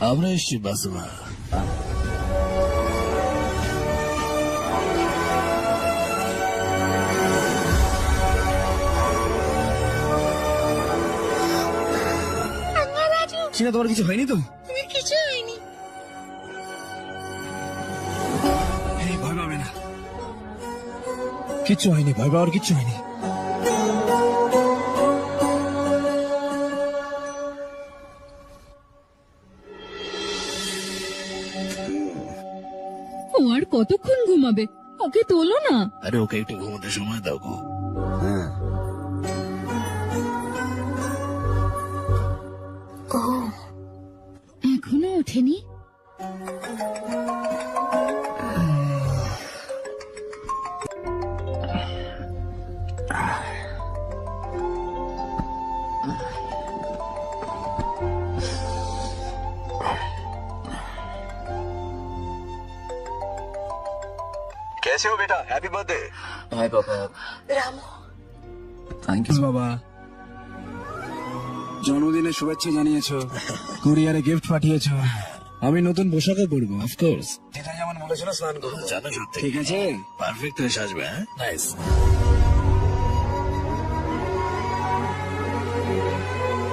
আমরা এসছি বাসুমা। চিনা, তোমার কিছু হয়নি তো? কিছু হয়নি। ভয় পাবে না, কিচ্ছু হয়নি, ভয় পাওয়ার কিচ্ছু হয়নি। ও আর কতক্ষণ ঘুমাবে? ওকে তোলো না। আরে ওকে একটু ঘুমোতে সময় দাও গো। এখনো ওঠেনি? कैसे हो बेटा? Happy birthday. হাই বাবা। রামু, থ্যাংক ইউ বাবা, জন্মদিনের শুভেচ্ছা জানিয়েছো, কুরিয়ারে গিফট পাঠিয়েছো, আমি নতুন পোশাকও পরবো। অফকোর্স। যেটা যেমন বলেছিল স্নান করবো। জানো সত্যি ঠিক আছে, পারফেক্ট হয়ে সাজবে। হ্যাঁ, নাইস।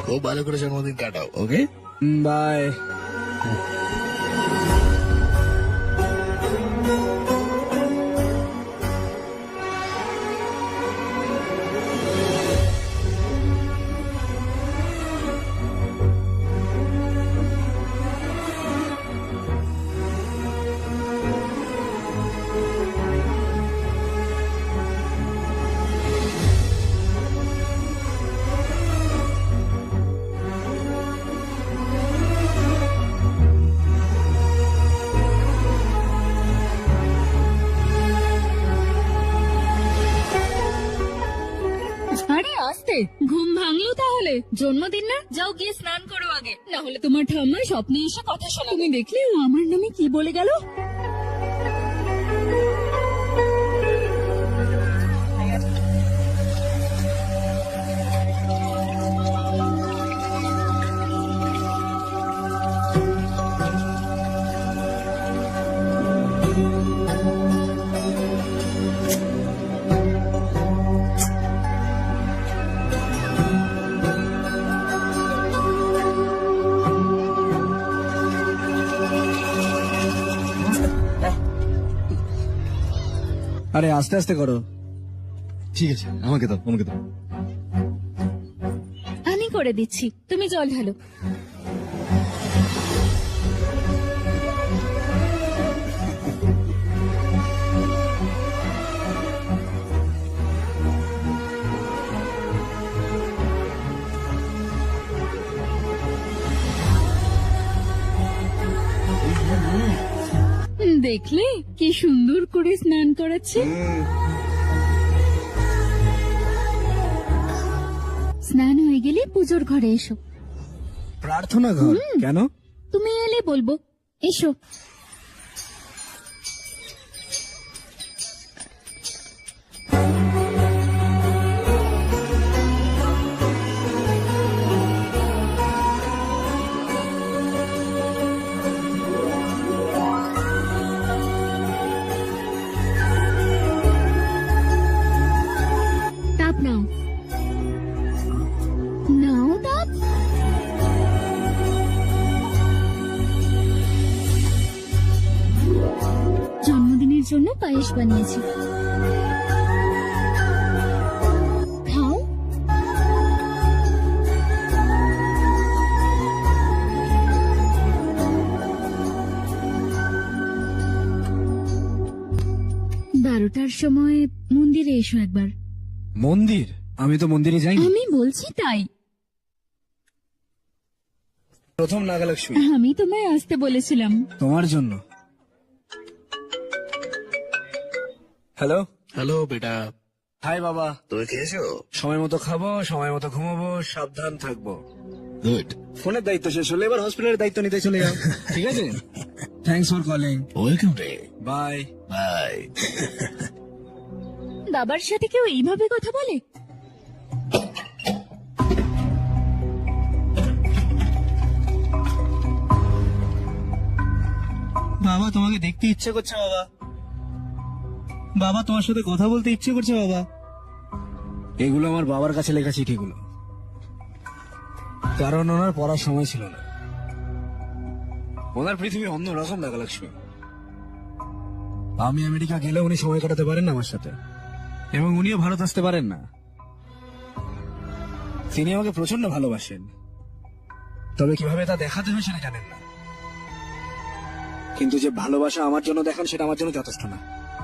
খুব ভালো করে জন্মদিন কাটাও। ওকে, বাই। আরে আস্তে, ঘুম ভাঙলো তাহলে? জন্মদিন না, যাও গিয়ে স্নান করো আগে, না হলে তোমার ঠাম্মা স্বপ্নে এসে কথা শোনা। তুমি দেখলে ও আমার নামে কি বলে গেল? আরে আস্তে আস্তে করো। ঠিক আছে, আমাকে দাও, আমাকে দাও। আমি করে দিচ্ছি, তুমি জল ঢালো। দেখলে কি সুন্দর করে স্নান করাচ্ছে। স্নান হয়ে গেলে পুজোর ঘরে এসো। প্রার্থনা ঘর? কেন? তুমি এলে বলবো, এসো। তাপ নাও, নাও তাপ। জন্মদিনের জন্য পায়েস বানিয়েছি, খাও। বারোটার সময় মন্দিরে এসো একবার। মন্দির? আমি তো মন্দিরে যাইনি। আমি বলছি তাই। প্রথম নাগালক্ষ্মী, আমি তোমায় আসতে বলেছিলাম। তোমার জন্য। হ্যালো। হ্যালো বেটা। হাই বাবা। তুমি খেয়েছো? সময় মতো খাবো, সময় মতো ঘুমাবো, সাবধান থাকবো। গুড। ফোনের দায়িত্ব শেষ হলে এবার হসপিটালের দায়িত্ব নিতে চলে যাও। ঠিক আছে, থ্যাঙ্কস ফর কলিং। ওয়েলকাম রে। Bye bye. বাবার সাথে কেউ এইভাবে কথা বলে? বাবা তোমাকে দেখতে ইচ্ছে করছে বাবা। বাবা তোমার সাথে কথা বলতে ইচ্ছে করছে বাবা। এগুলো আমার বাবার কাছে লেখা চিঠিগুলো, কারণ ওনার পড়ার সময় ছিল না। ওনার পৃথিবী অন্যরকম নাগালক্ষ্মী। আমি আমেরিকা গেলে উনি সময় কাটাতে পারেন না আমার সাথে, এবং উনিও ভারত আসতে পারেন না। তিনি আমাকে প্রচন্ড ভালোবাসেন, তবে কিভাবে তা দেখাতে হবে সেটা জানেন না। কিন্তু যে ভালোবাসা আমার জন্য দেখান সেটা আমার জন্য যথেষ্ট না।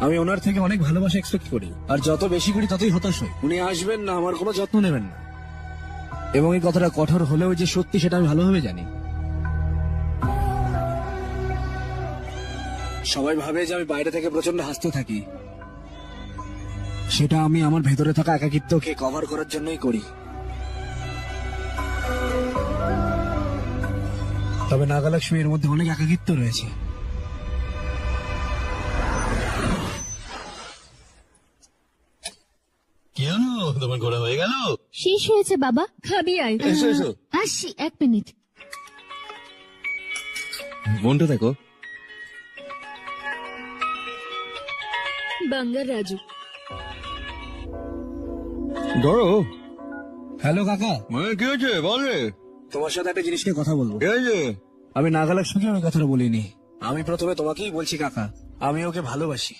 আমি ওনার থেকে অনেক ভালোবাসা এক্সপেক্ট করি, আর যত বেশি করি ততই হতাশ হই। উনি আসবেন না, আমার কোনো যত্ন নেবেন না, এবং এই কথাটা কঠোর হলেও যে সত্যি সেটা আমি ভালোভাবে জানি। সবাই ভাবে যে আমি বাইরে থেকে প্রচন্ড হাসতে থাকি, সেটা আমি আমার ভেতরে থাকা একাকিত্বকে কভার করার জন্যই করি। তবে নাগালক্ষ্মী এর মধ্যে অনেক একাকিত্ব রয়েছে। কি হলো, তোমার ঘোরা হয়ে গেল? শেষ হয়েছে বাবা, খাবি আয়। এসো, এসো। আসছি, 1 মিনিট। মনটা দেখো। বাঙ্গার রাজু। ধরো। হ্যালো কাকা, কি হয়েছে বলে? তোমার সাথে একটা জিনিস নিয়ে কথা বলবো। কি হয়েছে? আমি নাগালক্ষ্মীকে ওই কথাটা বলিনি। আমি প্রথমে তোমাকেই বলছি কাকা, আমি ওকে ভালোবাসি।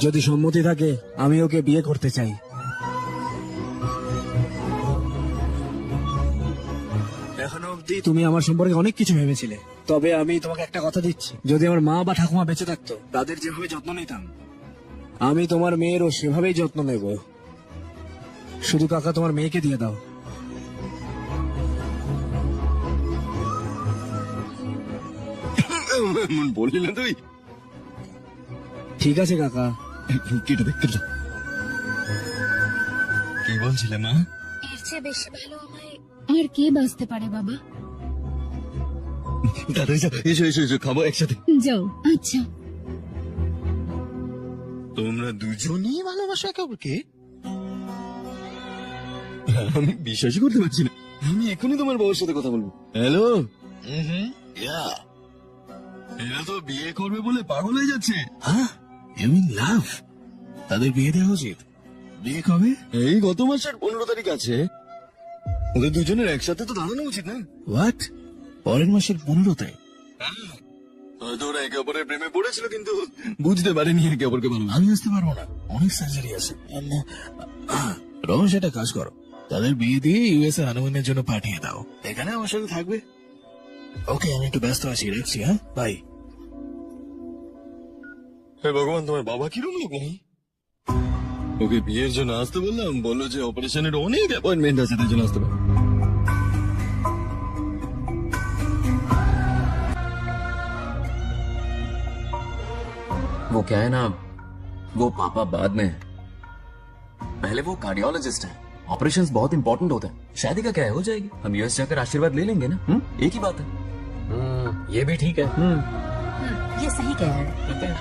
যদি সম্মতি থাকে আমি ওকে বিয়ে করতে চাই। এখনো অবধি তুমি আমার সম্পর্কে অনেক কিছু ভেবেছিলে, তবে আমি তোমাকে একটা কথা দিচ্ছি, যদি আমার মা বা ঠাকুমা বেঁচে থাকতো, তাদের যেভাবে যত্ন নিতাম, আমি তোমার মেয়েরও সেভাবেই যত্ন নেব। শুধু কাকা তোমার মেয়েকে দিয়ে দাও। বললি না তুই? ঠিক আছে কাকা। কেটে দেখতে কি বলছিলে মা? এর চেয়ে বেশি ভালো আমায় আর কে বাঁচতে পারে বাবা? দাদা এসো এসো এসো, খাবো একসাথে। যাও। আচ্ছা। তোমরা দুজনেই ভালোবাসো একে অপরকে? আমি বিশ্বাসই করতে পারছি না। আমি এখনই তোমার বাবার সাথে কথা বলবো। হ্যালো। এরা তো বিয়ে করবে বলে পাগল হয়ে যাচ্ছে। হ্যাঁ, ইউ মিন লাভ? তাদের বিয়ে দেওয়া উচিত। বিয়ে কবে? এই গত মাসের 15 তারিখ আছে। ওদের দুজনের একসাথে তো দাঁড়ানো উচিত না? হোয়াট? পরের মাসের 15-তে? হয়তো ওরা একে অপরের প্রেমে পড়েছিল, কিন্তু বুঝতে পারেনি একে অপরকে ভালো। আমি আসতে পারবো না, অনেক সার্জারি আছে। রমেশ, একটা কাজ করো, তাদের বিয়ে দিয়ে ইউএসএ হানিমুনের জন্য পাঠিয়ে দাও। এখানে আমার সাথে থাকবে। ওকে, আমি একটু ব্যস্ত আছি, রাখছি। হ্যাঁ, বাই। হে ভগবান, তোমার বাবা কিরকম লোক নেই? ওকে বিয়ের জন্য আসতে বললাম, বললো যে অপারেশনের অনেক অ্যাপয়েন্টমেন্ট আছে, তার জন্য আসতে পারে। वो क्या है ना, वो पापा बाद में है। पहले वो कार्डियोलॉजिस्ट है। ऑपरेशंस बहुत इंपॉर्टेंट होते हैं। शादी का क्या है, हो जाएगी। हम यूएस जाकर आशीर्वाद ले लेंगे ना। एक ही बात है। ये भी ठीक है। ये सही कह रहे हैं। ठीक है।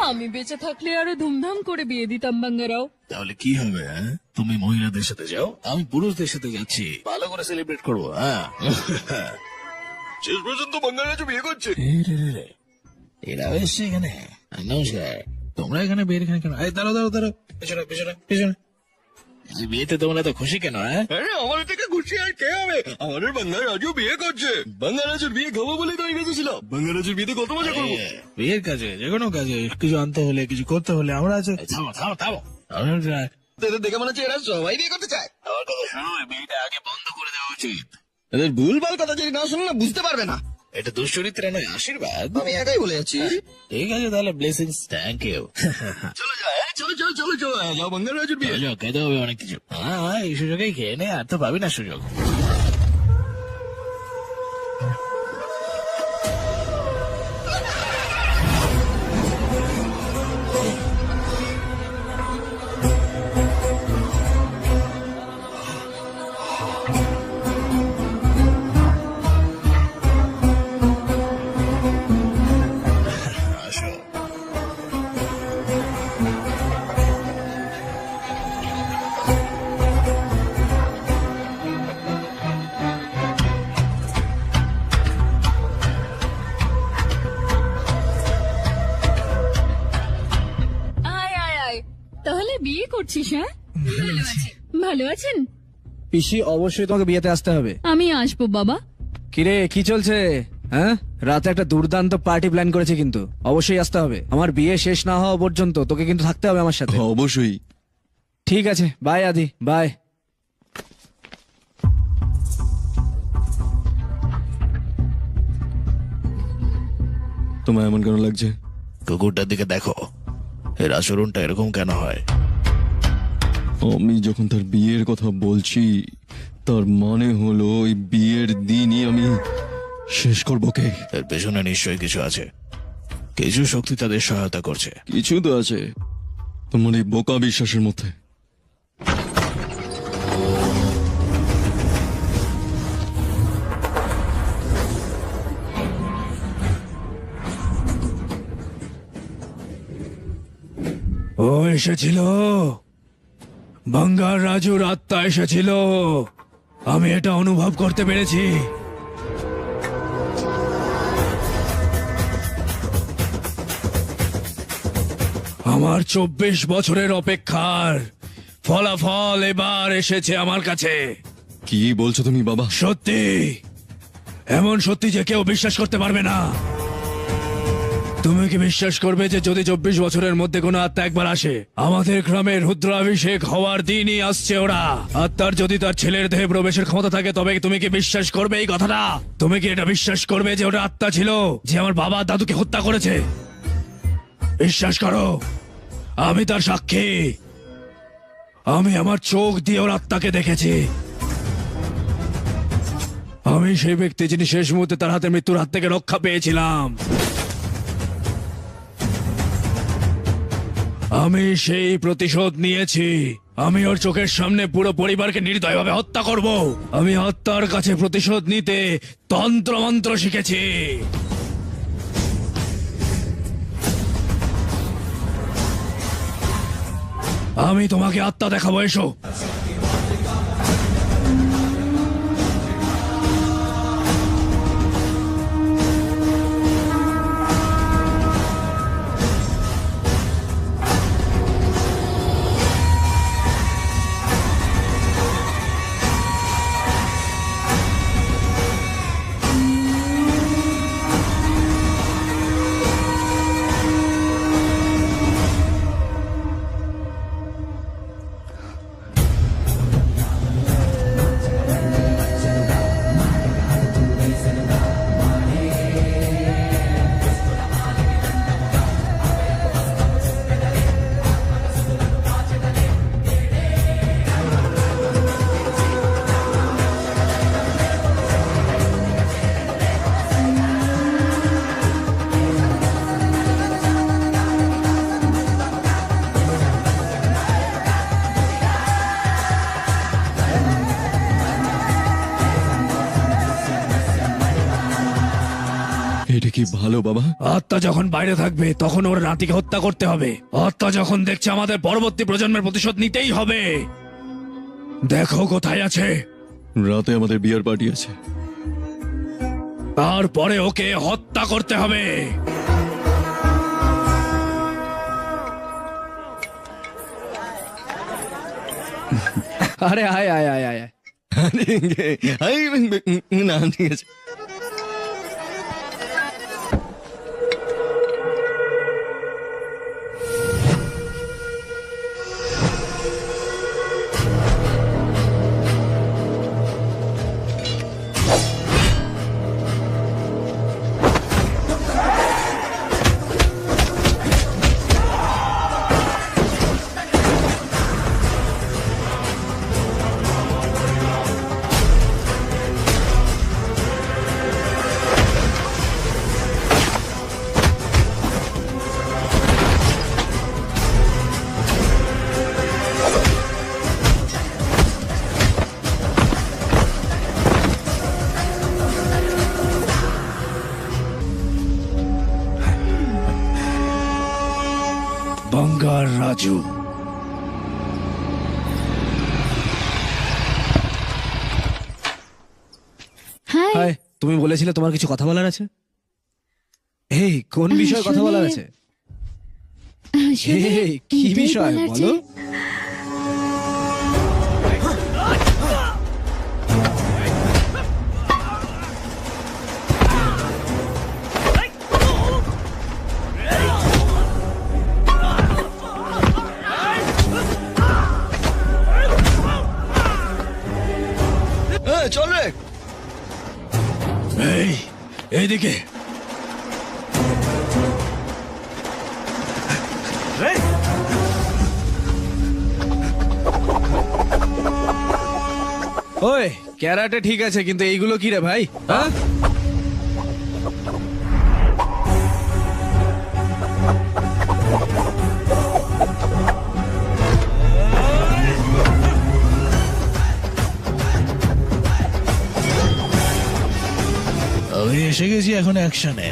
আমি বেঁচে থাকলে আরো ধুমধাম করে বিয়ে দিতাম বাঙ্গারাও। তাহলে কি হবে? তুমি মহিলাদের সাথে যাও, আমি পুরুষদের সাথে যাচ্ছি। ভালো করে সেলিব্রেট করবো। হ্যাঁ, শেষ পর্যন্ত বাঙালিরা বিয়ে করছে। এরা এসছে এখানে। নমস্কার, তোমরা এখানে বিয়ের এখানে কেন? দাঁড়াও দাঁড়াও দাঁড়াও, পেছনে পেছনে পেছনে। এই বিয়েতে তোমরা তো খুশি কেন? আমার থেকে খুশি আর কে হবে? আমাদের বাঙ্গারাজু বিয়ে করছে। বাঙ্গারাজুর বিয়ে খাবো বলে তো আমি বেঁচেছিলাম। বাঙ্গারাজুর বিয়েতে কত মজা করবো। বিয়ের কাজে, যে কোনো কাজে কিছু আনতে হলে, কিছু করতে হলে আমরা আছি। থামো থামো থামো। এদের দেখে মনে হচ্ছে এরা সবাই বিয়ে করতে চায়। আমার কথা শোনো, বিয়েটা আগে বন্ধ করে দেওয়া উচিত। এদের ভুলভাল কথা যদি না শুনে না, বুঝতে পারবে না। এটা দুশ্চরিত্রা নয়, আশীর্বাদ। আমি একাই বলে যাচ্ছি। ঠিক আছে তাহলে, ব্লেসিংস। Thank you. চলো যাও, চলো চলো চলো চলো, যাও বাঙ্গারাজুর বিয়ে। যাও, খেতে হবে অনেক কিছু। হ্যাঁ, এই সুযোগেই খেয়ে নে, আর তো পাবি না সুযোগ। তাহলে বিয়ে করছিস? হ্যাঁ, ভালো আছি। ভালো আছেন? পিসি, অবশ্যই তোমাকে বিয়েতে আসতে হবে। আমি আসবো বাবা। কিরে, কি চলছে? হ্যাঁ, রাতে একটা দুর্দান্ত পার্টি প্ল্যান করেছে, কিন্তু অবশ্যই আসতে হবে। আমার বিয়ে শেষ না হওয়া পর্যন্ত তোকে কিন্তু থাকতে হবে আমার সাথে। অবশ্যই। ঠিক আছে, বাই আদি, বাই। তোমার এমন কেন লাগছে? কুকুরটার দিকে দেখো, এর আচরণটা এরকম কেন হয়? আমি যখন তার বিয়ের কথা বলছি, তার মানে হলো এই বিয়ের দিনই আমি শেষ করবো কে। এর পেছনে নিশ্চয়ই কিছু আছে, কিছু শক্তি তাদের সহায়তা করছে। কিছু তো আছে তোমার এই বোকা বিশ্বাসের মধ্যে। ও এসেছিল, বাঙ্গার রাজুর আত্মা এসেছিল। আমি এটা অনুভব করতে পেরেছি। আমার 24 বছরের অপেক্ষার ফলাফল এবার এসেছে আমার কাছে। কি বলছো তুমি বাবা? সত্যি, এমন সত্যি যে কেউ বিশ্বাস করতে পারবে না। তুমি কি বিশ্বাস করবে যে যদি 24 বছরের মধ্যে কোনো আত্মা একবার আসে, আমাদের গ্রামের রুদ্রাভিষেক হওয়ার দিনই আসছে ওরা। আত্মার যদি তার ছেলের দেহে প্রবেশের ক্ষমতা থাকে, তবে তুমি কি বিশ্বাস করবে এই কথাটা? তুমি কি এটা বিশ্বাস করবে যে ওটা আত্মা ছিল যে আমার বাবা দাদুকে হত্যা করেছে? বিশ্বাস করো, আমি তার সাক্ষী। আমি আমার চোখ দিয়ে ওর আত্মাকে দেখেছি। আমি সেই ব্যক্তি যিনি শেষ মুহূর্তে তার হাতে মৃত্যুর হাত থেকে রক্ষা পেয়েছিলাম। আমি সেই প্রতিশোধ নিয়েছি। আমি ওর চোখের সামনে পুরো পরিবারকে নির্দয়ভাবে হত্যা করব। আমি আত্মার কাছে প্রতিশোধ নিতে তন্ত্র মন্ত্র শিখেছি। আমি তোমাকে আত্মা দেখাবো, এসো। এটা কি ভালো বাবা? আত্মা যখন বাইরে থাকবে তখন ওর নাতিকে হত্যা করতে হবে। আত্মা যখন দেখছে আমাদের পরবর্তী প্রজন্মের প্রতিশোধ নিতেই হবে, দেখো কোথায় আছে। রাতে আমাদের বিয়ার পার্টি আছে। তারপরে ওকে হত্যা করতে হবে। আরে আয় আয় আয় আয় আয়। না ঠিক আছে। বাঙ্গার রাজু, হাই। তুমি বলেছিলে তোমার কিছু কথা বলার আছে। এই কোন বিষয়ে কথা বলার আছে? আসলে কি এটাই বিষয় বলার বলো? যে- চল রে এইদিকে ওই ক্যারাটে ঠিক আছে, কিন্তু এইগুলো কি রে ভাই? হ্যাঁ, আমি এসে গেছি এখন অ্যাকশনে।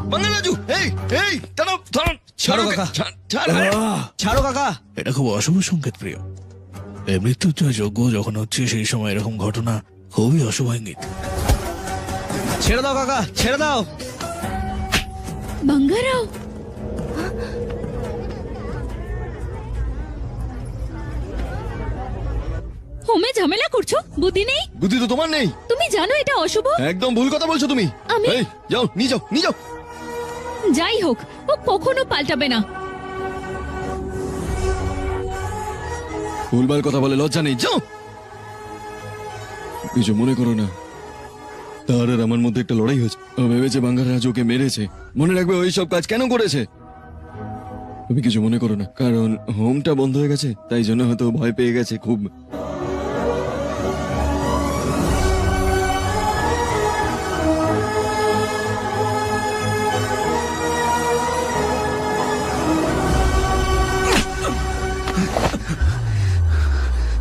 বাঙ্গারাজু, এই এই দাঁড়াও, দাঁড়াও, ছাড়ো কাকা। ছাড়ো কাকা। এটা খুব অশুভ সংকেত প্রিয়। এই মৃত্যুঞ্জয় যজ্ঞ যখন হচ্ছে সেই সময় এরকম ঘটনা খুবই অশুভ ইঙ্গিত। ছেড়ে দাও কাকা, ছেড়ে দাও। বাঙ্গারাও, হোমে ঝামেলা করছো? বুদ্ধি নেই? বুদ্ধি তো তোমার নেই। তুমি জানো এটা অশুভ। একদম ভুল কথা বলছো তুমি। আমি- এই, যাও নিয়ে যাও, নিয়ে যাও। যাই হোক, ও কখনো পাল্টাবে না। ভুলভাল কথা বলে লজ্জা নেই, যাও। কিছু মনে করো না, তার আর আমার মধ্যে একটা লড়াই হয়েছে। ও ভেবেছে বাঙ্গারাজ ওকে মেরেছে। মনে রাখবে ওই সব কাজ কেন করেছে। তুমি কিছু মনে করো না, কারণ হোমটা বন্ধ হয়ে গেছে, তাই জন্য হয়তো ভয় পেয়ে গেছে খুব।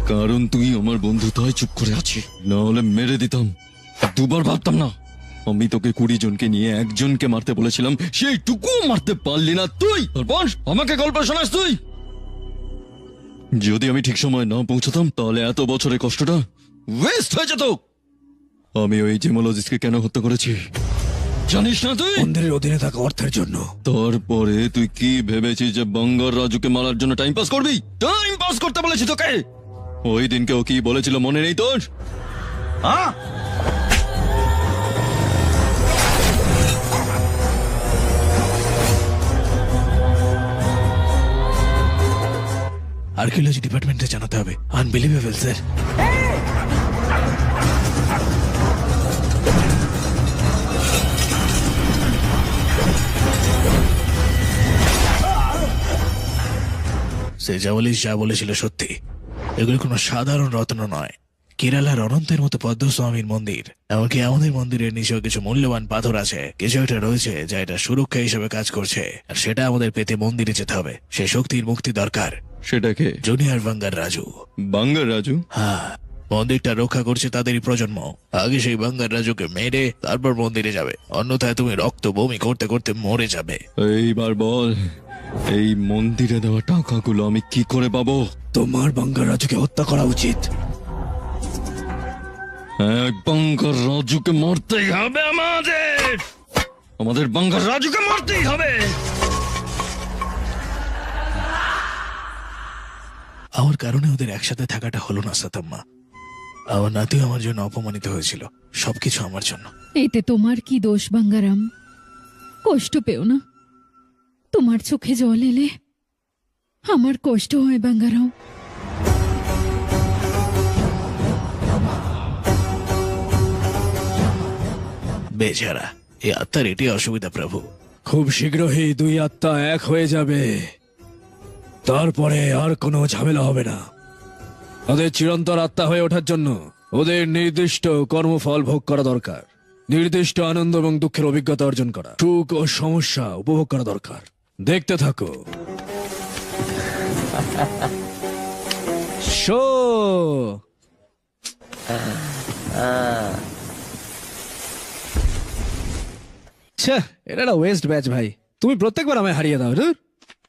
কারণ তুই আমার বন্ধু, তাই চুপ করে আছি, না হলে মেরে দিতাম। দুবার ভাবতাম না। আমি তোকে 20 জনকে নিয়ে একজনকে মারতে বলেছিলাম, সেইটুকু মারতে পারলি না তুই। তারপর আমাকে গল্প শোনাস তুই। যদি আমি ঠিক সময় না পৌঁছতাম তাহলে এত বছরের কষ্টটা ওয়েস্ট হয়ে যেত। আমি ওই জিমোলজিস্টকে কেন হত্যা করেছি জানিস না তুই? মন্দিরের অধীনে থাকা অর্থের জন্য। তারপরে তুই কি ভেবেছিস যে বাঙ্গার রাজুকে মারার জন্য টাইম পাস করবি? টাইম পাস করতে বলেছি তোকে। ওই দিনকে ও কি বলেছিল মনে নেই তোর? হ্যাঁ, আর্কিওলজি ডিপার্টমেন্টে জানাতে হবে। Unbelievable sir. সে যা বলেছিল সত্যি। এগুলো কোনো সাধারণ রত্ন নয়, কেরালার অনন্তের মতো পদ্মস্বামীর মন্দির। এমনকি আমাদের মন্দিরের নিচেও কিছু মূল্যবান পাথর আছে। কিছু একটা রয়েছে যা এটা সুরক্ষা হিসেবে কাজ করছে, আর সেটা আমাদের পেতে মন্দিরে যেতে হবে। সে শক্তির মুক্তি দরকার। সেটাকে junior bunker Raju. Bunker Raju? হ্যাঁ, মন্দিরটা রক্ষা করছে তাদেরই প্রজন্ম। আগে সেই বাঙ্গার রাজুকে মেরে তারপর মন্দিরে যাবে, অন্যথায় তুমি রক্ত বমি করতে করতে মরে যাবে। এইবার বল, এই মন্দিরে দেওয়া টাকাগুলো আমি কি করে পাবো? তোমার বাঙ্গার রাজুকে হত্যা করা উচিত। এক বাঙ্গার রাজুকে মারতেই হবে আমাদের বাঙ্গার রাজুকে মারতেই হবে। আমার কারণে ওদের একসাথে থাকাটা হলো না সাতাম্মা। আমার নাতিও আমার জন্য অপমানিত হয়েছিল, সবকিছু আমার জন্য। এতে তোমার কি দোষ বাঙ্গারাম? কষ্ট পেও না, তোমার চোখে জল এলে আমার কষ্ট হয় বাঙ্গারাম। বেচারা, এই আত্মার এটি অসুবিধা প্রভু। খুব শীঘ্রই দুই আত্মা এক হয়ে যাবে, তারপরে আর কোনো ঝামেলা হবে না। ওদের চিরন্তর আত্মা হয়ে ওঠার জন্য ওদের নির্দিষ্ট কর্মফল ভোগ করা দরকার, নির্দিষ্ট আনন্দ এবং দুঃখের অভিজ্ঞতা অর্জন করা, সুখ ও সমস্যা উপভোগ করা দরকার। দেখতে থাকো। শো ছ্যা, এটা একটা ওয়েস্ট ব্যাচ ভাই। তুমি প্রত্যেকবার আমায় হারিয়ে দাও। ধুর,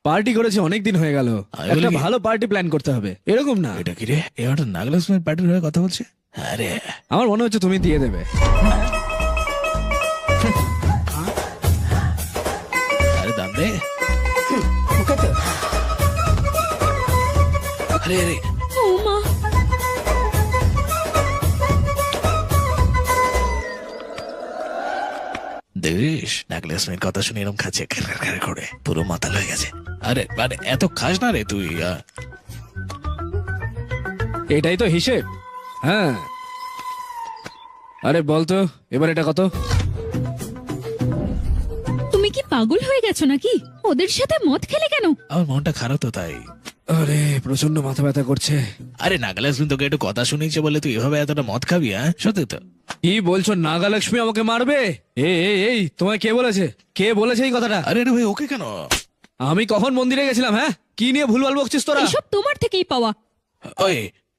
পার্টি করেছি অনেকদিন হয়ে গেল, একটা বলি- ভালো পার্টি প্ল্যান করতে হবে। এরকম না, এটা কি রে? এ হঠাৎ নাগলক্ষ্মীর পার্টির হয়ে কথা বলছে। আরে আমার মনে হচ্ছে তুমি দিয়ে দেবে। আরে দাম দে। আরে আরে ও মা, দেখিস নাগলক্ষ্মীর কথা শুনে এরকম খাচ্ছে করে, পুরো মাথা হয়ে গেছে। আরে আরে এত খাস না রে তুই। এটাই তো হিসেব। হ্যাঁ, আরে বলতো এবার এটা কত? তুমি কি পাগল হয়ে গেছো নাকি? ওদের সাথে মদ খেলে কেন? আমার মনটা খারাপ তো তাই। আরে প্রচন্ড মাথা ব্যথা করছে। আরে নাগলক্ষ্মী তোকে একটু কথা শুনিয়েছে বলে তুই এভাবে এতটা মদ খাবি? হ্যাঁ সত্যি তো? কি বলছো? নাগালক্ষ্মী আমাকে মারবে? এই তোমায় কে বলেছে? কে বলেছে এই কথাটা? আরে আরে ভাই, ওকে কেন? আমি কখন মন্দিরে গেছিলাম? হ্যাঁ, কি নিয়ে ভুলভাল বকছিস তোরা? এসব তোমার থেকেই পাওয়া। ওই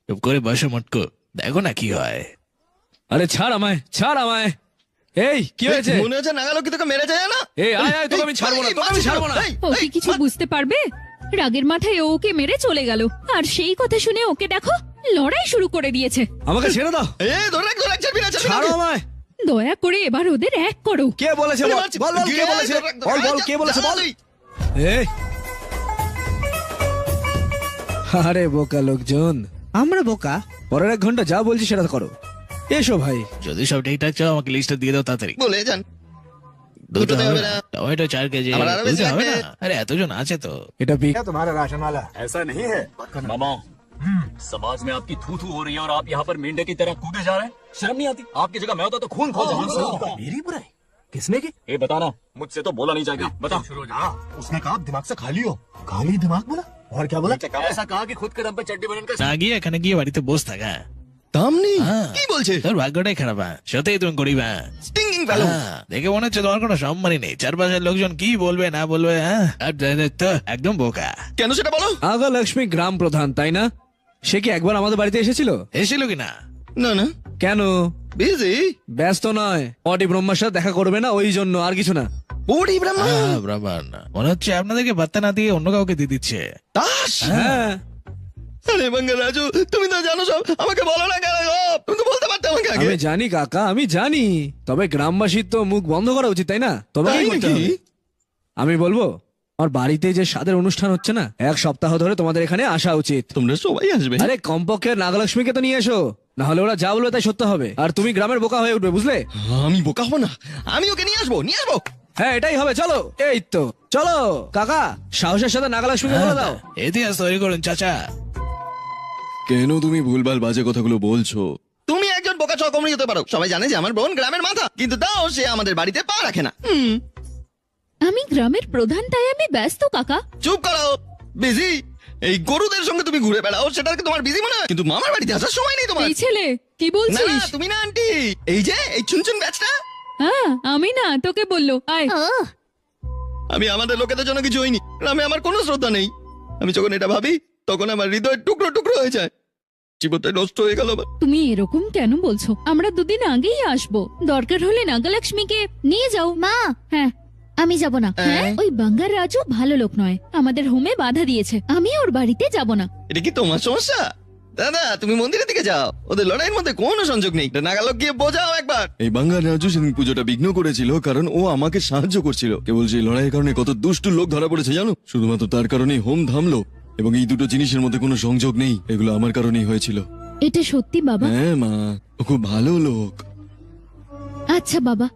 চুপ করে বসে মটকো, দেখো না কি হয়। আরে ছাড় আমায়, ছাড় আমায়। এই কি হয়েছে? মনে হচ্ছে নাগালক্ষ্মী তোকে মেরে যায় না? এই আয় আয়, তোকে আমি ছাড়বো না, তোকে আমি ছাড়বো না। ও কি কিছু বুঝতে পারবে? রাগের মাথায় ও ওকে মেরে চলে গেল, আর সেই কথা শুনে ওকে দেখো লড়াই শুরু করে দিয়েছে। আমাকে ছেড়ে দাও, ছাড়ো আমায়। দয়া করে এবার ওদের এক করো। কে বলেছে? বল বল, বল, কে বলেছে? বল বল, কে বলেছে? বল। এই আরে বোকা লোকজন, আমরা বোকা? পরের 1 ঘন্টা যা বলছি সেটা করো। এসো ভাই। যদি সব ঠিকঠাক চাও আমাকে লিস্টটা দিয়ে দাও তাড়াতাড়ি। বলে যান। দুটো দুটোতে হবে হবে না, না। Tomato 4 KG. আমার আরো বেশি দুটো হবে লাগবে। না? আরে এতজন আছে তো। এটা বিগ। तुम्हारा राशन वाला ऐसा नहीं है। मामा समाज में आपकी थू थू हो रही है और आप यहाँ पर मेंढक की तरह कूदे जा रहे हैं। शर्म नहीं आती? आपकी जगह मैं होता तो खून खौल जाता। मेरी बुराई किसने की? ये बताना, मुझसे तो बोला नहीं जाएगा। बता। उसने कहा आप दिमाग से खाली हो। खाली दिमाग बोला और क्या बोला? ऐसा कहा कि खुद के दम पे चड्डी बनने का না গিয়ে এখানে গিয়ে বাড়িতে বস থাক। হ্যাঁ দাম নেই? হ্যাঁ। কি বলছে? তোর ভাগ্যটাই খারাপ। হ্যাঁ সত্যি তুমি গরিব। হ্যাঁ স্টিংিং ভ্যালু। হ্যাঁ, দেখে মনে হচ্ছে তোমার কোনো সম্মানই নেই। চারপাশের লোকজন কি বলবে না বলবে। হ্যাঁ আর তো একদম বোকা। কেন সেটা বলো? আগা লক্ষ্মী গ্রাম প্রধান, তাই না? সে কি একবার আমাদের বাড়িতে এসেছিল? এসেছিল কিনা? না না, কেন? বিজি। ব্যস্ত নয়, পটি ব্রহ্মার সাথে দেখা করবে না, ওই জন্য, আর কিছু না। ওরে ব্রহ্মা হ্যাঁ ব্রাহ্মণ, মনে হচ্ছে আপনাদেরকে পাত্তা না দিয়ে অন্য কাউকে দিয়ে দিচ্ছে। দাস। হ্যাঁ, আরে বাঙ্গার রাজু, তুমি তো জানো সব, আমাকে বলো না কেন গো? তুমি তো বলতে পারতে আমাকে আগে। আমি জানি কাকা, আমি জানি, তবে গ্রামবাসীর তো মুখ বন্ধ করা উচিত, তাই না? তবে তাই কি করতে নাকি? হবে? আমি বলবো, আমার বাড়িতে যে স্বাদের অনুষ্ঠান হচ্ছে না, 1 সপ্তাহ ধরে তোমাদের এখানে আসা উচিত। তোমরা সবাই আসবে? আরে কমপক্ষে নাগলক্ষ্মীকে তো নিয়ে এসো, না হলে ওরা যা বলবে তাই সত্য হবে, আর তুমি গ্রামের বোকা হয়ে উঠবে, বুঝলে? আমি বোকা হবো না, আমি ওকে নিয়ে আসবো, নিয়ে আসবো। হ্যাঁ এটাই হবে, চলো। এই তো চলো কাকা, সাহসের সাথে নাগলক্ষ্মীকে বলে দাও। ইতিহাস তৈরি করুন চাচা। কেন তুমি ভুলভাল বাজে কথাগুলো বলছো? তুমি একজন বোকা চকমরি হতে পারো, সবাই জানে যে আমার বোন গ্রামের মাথা, কিন্তু তাও সে আমাদের বাড়িতে পা রাখে না। আমি গ্রামের প্রধান, তাই আমি ব্যস্ত কাকা। চুপ করো বিজি। এই গরুদের সঙ্গে তুমি ঘুরে বেড়াও সেটাকে তোমার বিজি মনে হয়, কিন্তু মামার বাড়িতে আসার সময় নেই তোমার। এই ছেলে কি না বলছিস? না, তুমি না আন্টি, এই যে এই চুনচুন ব্যাচটা। হ্যাঁ আমি না, তোকে বললো আয়। আমি আমাদের লোকেদের জন্য কিছু হইনি, আমি আমার কোনো শ্রদ্ধা নেই। আমি যখন এটা ভাবি তখন আমার হৃদয় টুকরো টুকরো হয়ে যায়, জীবনটা নষ্ট হয়ে গেল আমার। তুমি এরকম কেন বলছো? আমরা দুদিন আগেই আসবো, দরকার হলে নাগালক্ষ্মীকে নিয়ে যাও। মা হ্যাঁ আমি যাব না। হ্যাঁ ওই বাঙ্গার রাজু ভালো লোক নয়, আমাদের হোমে বাধা দিয়েছে, আমি ওর বাড়িতে যাব না। এটা কি তোমার সমস্যা? দাদা তুমি মন্দিরের দিকে যাও, ওদের লড়াইয়ের মধ্যে কোনো সংযোগ নেই। নাগালক গিয়ে বোঝাও একবার। এই বাঙ্গাল রাজু সেদিন পুজোটা বিঘ্ন করেছিল কারণ ও আমাকে সাহায্য করছিল। কেবল সেই লড়াইয়ের কারণে কত দুষ্টু লোক ধরা পড়েছে জানো? শুধুমাত্র তার কারণেই হোম থামলো, এবং এই দুটো জিনিসের মধ্যে কোনো সংযোগ নেই, এগুলো আমার কারণেই হয়েছিল। এটা সত্যি বাবা? হ্যাঁ মা, ও খুব ভালো লোক। আচ্ছা বাবা,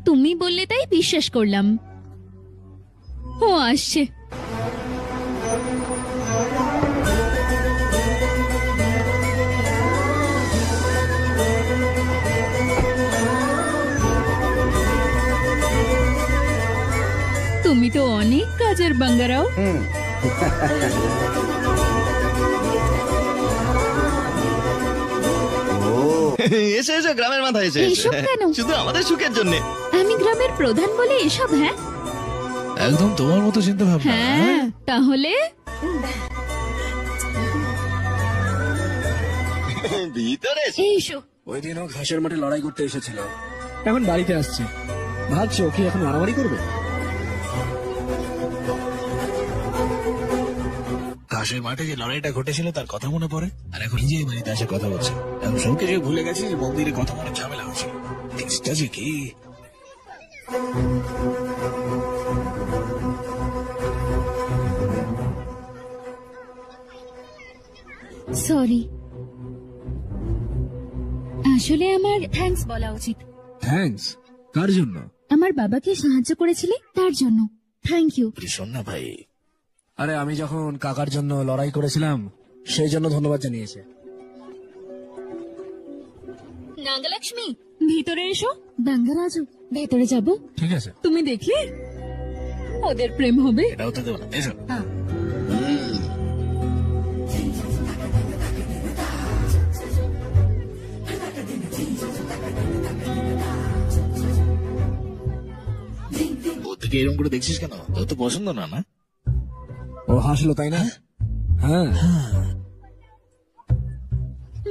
তুমি বললে তাই বিশ্বাস করলাম। ও আসছে। তুমি তো অনেক কাজের বাঙ্গারাও। এসে এসে গ্রামের মাথায় এসে এইসব কেন? শুধু আমাদের সুখের জন্য। আমি গ্রামের প্রধান বলে এসব? হ্যাঁ একদম তোমার মতো চিন্তা ভাবনা। হ্যাঁ তাহলে ভিতরে এসে। এইসো। ওই দিনও ঘাসের মাঠে লড়াই করতে এসেছিল, এখন বাড়িতে আসছে। ভাবছো ও কি এখন মারামারি করবে? ঘাসের মাঠে যে লড়াইটা ঘটেছিল তার কথা মনে পড়ে, আর এখন নিজেই বাড়িতে এসে কথা বলছে। এখন সবকে যে ভুলে গেছি যে মন্দিরে কথা বলে ঝামেলা হচ্ছে। কেসটা যে কি? সরি, আসলে আমার থ্যাঙ্কস বলা উচিত। থ্যাঙ্কস? কার জন্য? আমার বাবাকে সাহায্য করেছিলে তার জন্য থ্যাংক ইউ। শোন না ভাই, আরে আমি যখন কাকার জন্য লড়াই করেছিলাম সেই জন্য ধন্যবাদ জানিয়েছে। নাগালক্ষ্মী ভিতরে এসো। বাঙ্গারাজু ভেতরে যাব। ঠিক আছে। তুমি দেখলে ওদের প্রেম হবে। এটাও তো দেবো না, এসো। বুদ্ধিকে এরকম করে দেখছিস কেন? তোর তো পছন্দ না না? ও হাসলো তাই না? হ্যাঁ।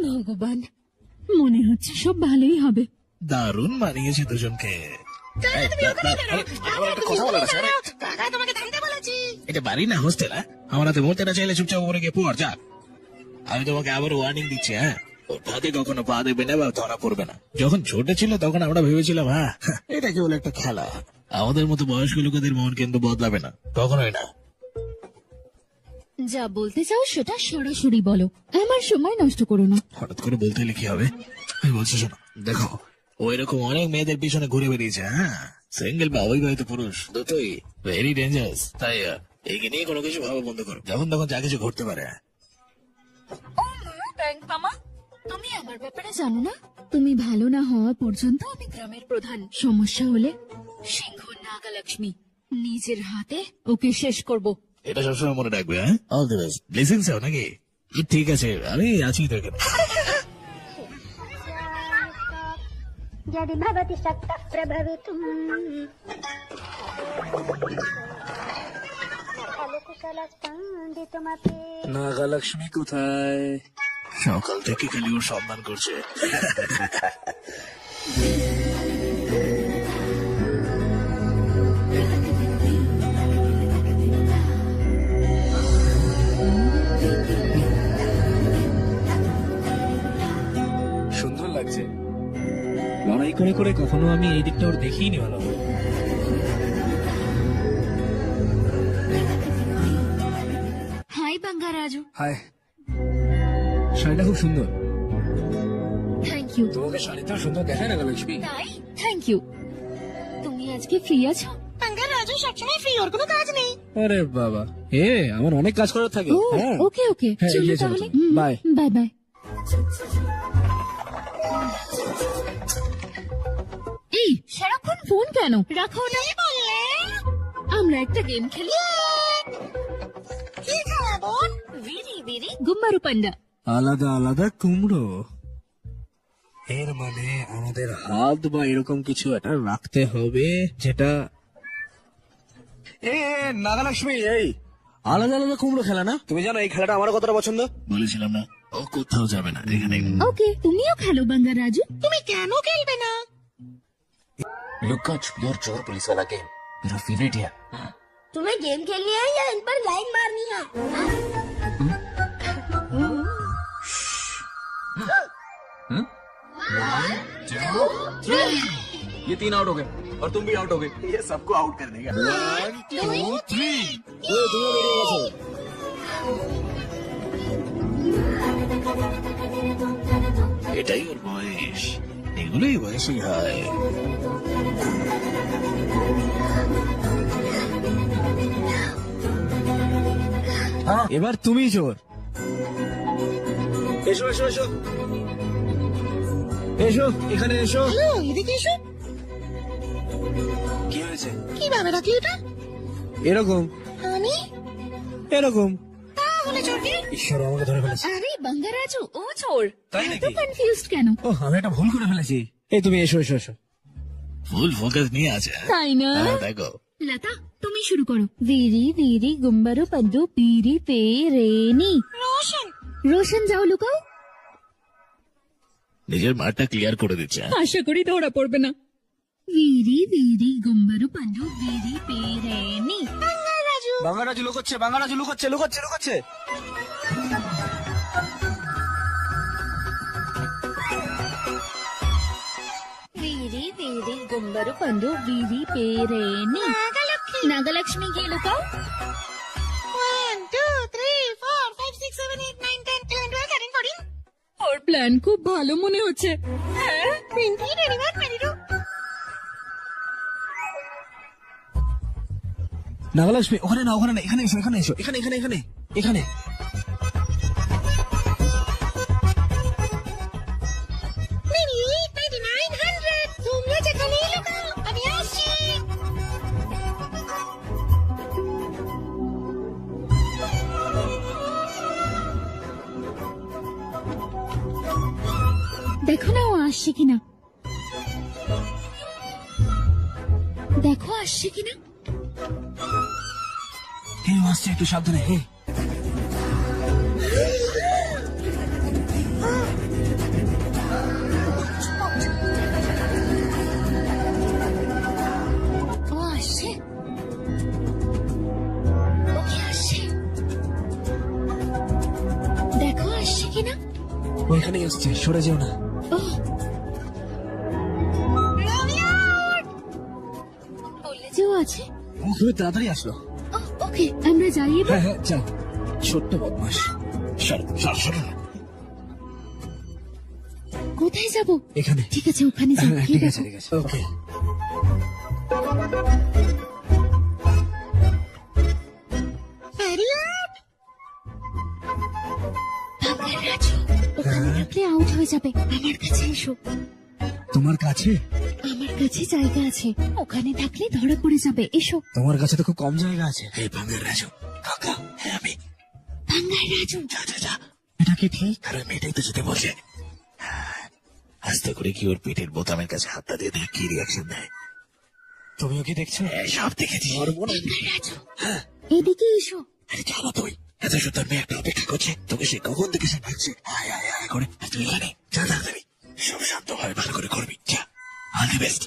ভগবান, মনে হচ্ছে সব ভালোই হবে। দারুণ মানিয়েছে দুজনকে। কথা বলো না, সরে। এটা বাড়ি না হোস্টেল? আমার হাতে মরতে না চাইলে চুপচাপ উপরে গিয়ে পড় যা। আমি তোমাকে আবার ওয়ার্নিং দিচ্ছি, হ্যাঁ ওর ফাঁদে কখনো পা দেবে না বা ধরা পড়বে না। যখন ছোট ছিল তখন আমরা ভেবেছিলাম হ্যাঁ এটা কেবল একটা খেলা, আমাদের মতো বয়স্ক লোকেদের মন কিন্তু বদলাবে না, কখনোই না। যা বলতে চাও সেটা সরাসরি বলো, আমার সময় নষ্ট করো না। হঠাৎ করে বলতে হলে কি হবে? আমি বলছি শোনো, দেখো ও এরকম অনেক মেয়েদের পিছনে ঘুরে বেরিয়েছে, হ্যাঁ সিঙ্গেল বা অবিবাহিত পুরুষ দুটোই ভেরি ডেঞ্জারাস। তাই একে নিয়ে কোনো কিছু ভাবা বন্ধ করো, যখন তখন যা কিছু ঘটতে পারে। মামা তুমি আমার ব্যাপারে জানো না? তুমি ভালো না হওয়া পর্যন্ত আমি গ্রামের প্রধান, সমস্যা হলে সিংহ নাগালক্ষ্মী নিজের হাতে ওকে শেষ করব। এটা সবসময় মনে রাখবে, হ্যাঁ অল দ্য বেস্ট। ব্লেসিংস চাও নাকি? ঠিক আছে, আমি আছি তো এখানে। यदि भवति शक्तः प्रभवितुम् खलु कुशलस्पन्दितुमपि নাগালক্ষ্মী কোথায়? সকাল থেকে খালি ওর সম্মান করছে। সুন্দর লাগছে। লড়াই করে করে কখনো আমি এই দিকটা ওর দেখিনি ভালো। হাই বাঙ্গারাজু। হাই, শাড়িটা খুব সুন্দর। Thank you. তোমাকে শাড়িটাও সুন্দর দেখায় নাগালক্ষ্মী। তাই থ্যাংক ইউ। তুমি আজকে ফ্রি আছো? বাঙ্গারাজু সবসময় ফ্রি, ওর কোনো কাজ নেই। আরে বাবা, আমার অনেক কাজ করার থাকে। ও হ্যাঁ ওকে ওকে, হ্যাঁ, চলো এগিয়ে চলো, তাহলে। চলো। বাই। Bye bye. এই সারাক্ষণ ফোন কেন? রাখো না। আমরা একটা গেম খেলি। কি খাবো? গুম্বারু পান্ডা। আলাদা আলাদা কুমড়ো, এর মানে আমাদের হাত বা এরকম কিছু একটা রাখতে হবে যেটা নাগালক্ষ্মী। এই আলাদা আলাদা কুমড়ো খেলা না? তুমি জানো এই খেলাটা আমার কতটা পছন্দ। বলেছিলাম না ও কোথাও যাবে না, এখানে। ওকে, তুমিও খেলো বাঙ্গা রাজু। তুমি কেন খেলবে না? लुक्का छुपी और चोर पुलिस वाला गेम मेरा फेवरेट है। तुम्हें गेम खेलनी है या इन पर लाइन मारनी है? ये 3 आउट हो गए और तुम भी आउट हो गए। ये सबको आउट कर देगा। 1 2 3 এটাই ওর বয়স, এগুলোই বয়সই হয়। এবার তুমি চোর। এসো এসো এসো এসো, এখানে এসো। এদিকে এসো। কি হয়েছে? কিভাবে রাখলি এটা? এরকম আমি এরকম। তাহলে চোরকে? ঈশ্বর আমাকে ধরে ফেলেছে। আরে বাঙ্গা রাজু, ও চোর। তাই এত নাকি? কনফিউজড কেন? ও আমি একটা ভুল করে ফেলেছি। এই তুমি এসো এসো এসো। ফুল ফোকাস নিয়ে আছে। তাই না? হ্যাঁ, দেখো লতা, তুমি শুরু করো। ভিরি ভিরি গুম্বারু পান্ডু পিরি পে রেনি। রোশন, রোশন যাও লুকাও। নিজের মাঠটা ক্লিয়ার করে দিচ্ছে। আশা করি ধরা পড়বে না। ভিরি ভিরি গুম্বারু পান্ডু ভিরি পে রেনি। বাঙ্গা রাজু, বাঙ্গারাজু লুকোচ্ছে, বাঙ্গারাজু লুকোচ্ছে লুকোচ্ছে লুকোচ্ছে। ভিরি ভিরি গুম্বারু পান্ডু ভিরি পে রেনি। নাগালক্ষ্মী, নাগালক্ষ্মী গিয়ে লুকাও। 1 2 3 4 5 6 7 8 9 10 11 12 13 14। ওর প্ল্যান খুব ভালো মনে হচ্ছে। হ্যাঁ, Pinky ready one ready two. Nagalakshmi ওখানে না, ওখানে না, এখানে এসো, এখানে এসো, এখানে এখানে এখানে এখানে। তোমরা যেখানেই লুকাও, আমি আসছি। দেখো না ও আসছে কিনা, দেখো আসছে কিনা। কেউ আসছে, একটু সাবধানে। হে ও আসছে, ও কি আসছে? দেখো আসছে কিনা। ওইখানেই আসছে, সরে যেও না। ও বললে যে ও আছে। ও খুবই তাড়াতাড়ি আসলো। ও, ওকে, আমরা যাই এবার। হ্যাঁ হ্যাঁ যাও। ছোট্ট বদমাস। সর সর সর। কোথায় যাব? এখানে। ঠিক আছে, ওখানে যাই। হ্যাঁ, ঠিক আছে ঠিক আছে। ওকে। ওখানে থাকলে আউট হয়ে যাবে। আমার কাছে এসো। তোমার কাছে? আমার কাছে জায়গা আছে, ওখানে থাকলে ধরা পড়ে যাবে। এসো। তোমার কাছে তো খুব কম জায়গা আছে। এই বাঙ্গার রাজু কাকা, হ্যাঁ আমি। বাঙ্গা রাজু, যা যা যা। এটা কি ঠিক? আরে মেয়েটাই তো যেতে বলছে। আস্তে করে কি ওর পেটের বোতামের কাছে হাতটা দিয়ে দেখ কি রিয়াকশন দেয়। তুমিও কি দেখছো? হ্যাঁ, সব দেখেছি। বাঙ্গা রাজু, এদিকে এসো। আরে চলো তুই, এত সুন্দর মেয়ে একটা অপেক্ষা করছে তোকে, সে কখন থেকে সে ভাবছে আয় আয় আয় করে। আর তুই এখানে যা, তাড়াতাড়ি সব শান্ত হয়, ভালো করে করবি। যা, অল দি বেস্ট।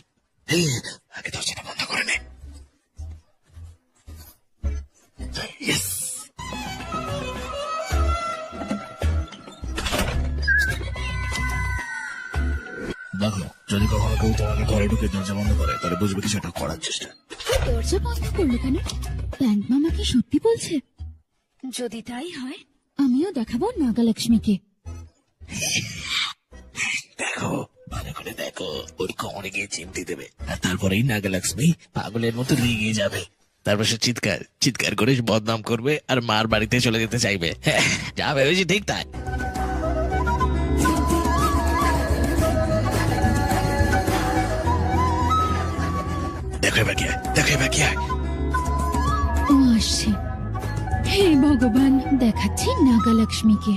আগে দরজাটা বন্ধ করে নে। ইয়েস। দেখো, যদি কখনো কেউ তোমাকে ঘরে ঢুকে দরজা বন্ধ করে তাহলে বুঝবে কিছু একটা করার চেষ্টা। দরজা বন্ধ করলো কেন? ব্যাংক মামা কি সত্যি বলছে? যদি তাই হয়, আমিও দেখাবো নাগালক্ষ্মীকে। দেখো, ভালো করে দেখো, ওর কোমরে গিয়ে চিমটি দেবে আর তারপরেই নাগালক্ষ্মী পাগলের মতো রেগে যাবে। তারপর সে চিৎকার চিৎকার করে বদনাম করবে আর মার বাড়িতে চলে যেতে চাইবে। যা ভেবেছি ঠিক তাই। দেখো এবার কি হয়, দেখো এবার কি হয়। ও আসছে। হে ভগবান। ভগবান, দেখাচ্ছি নাগালক্ষ্মীকে।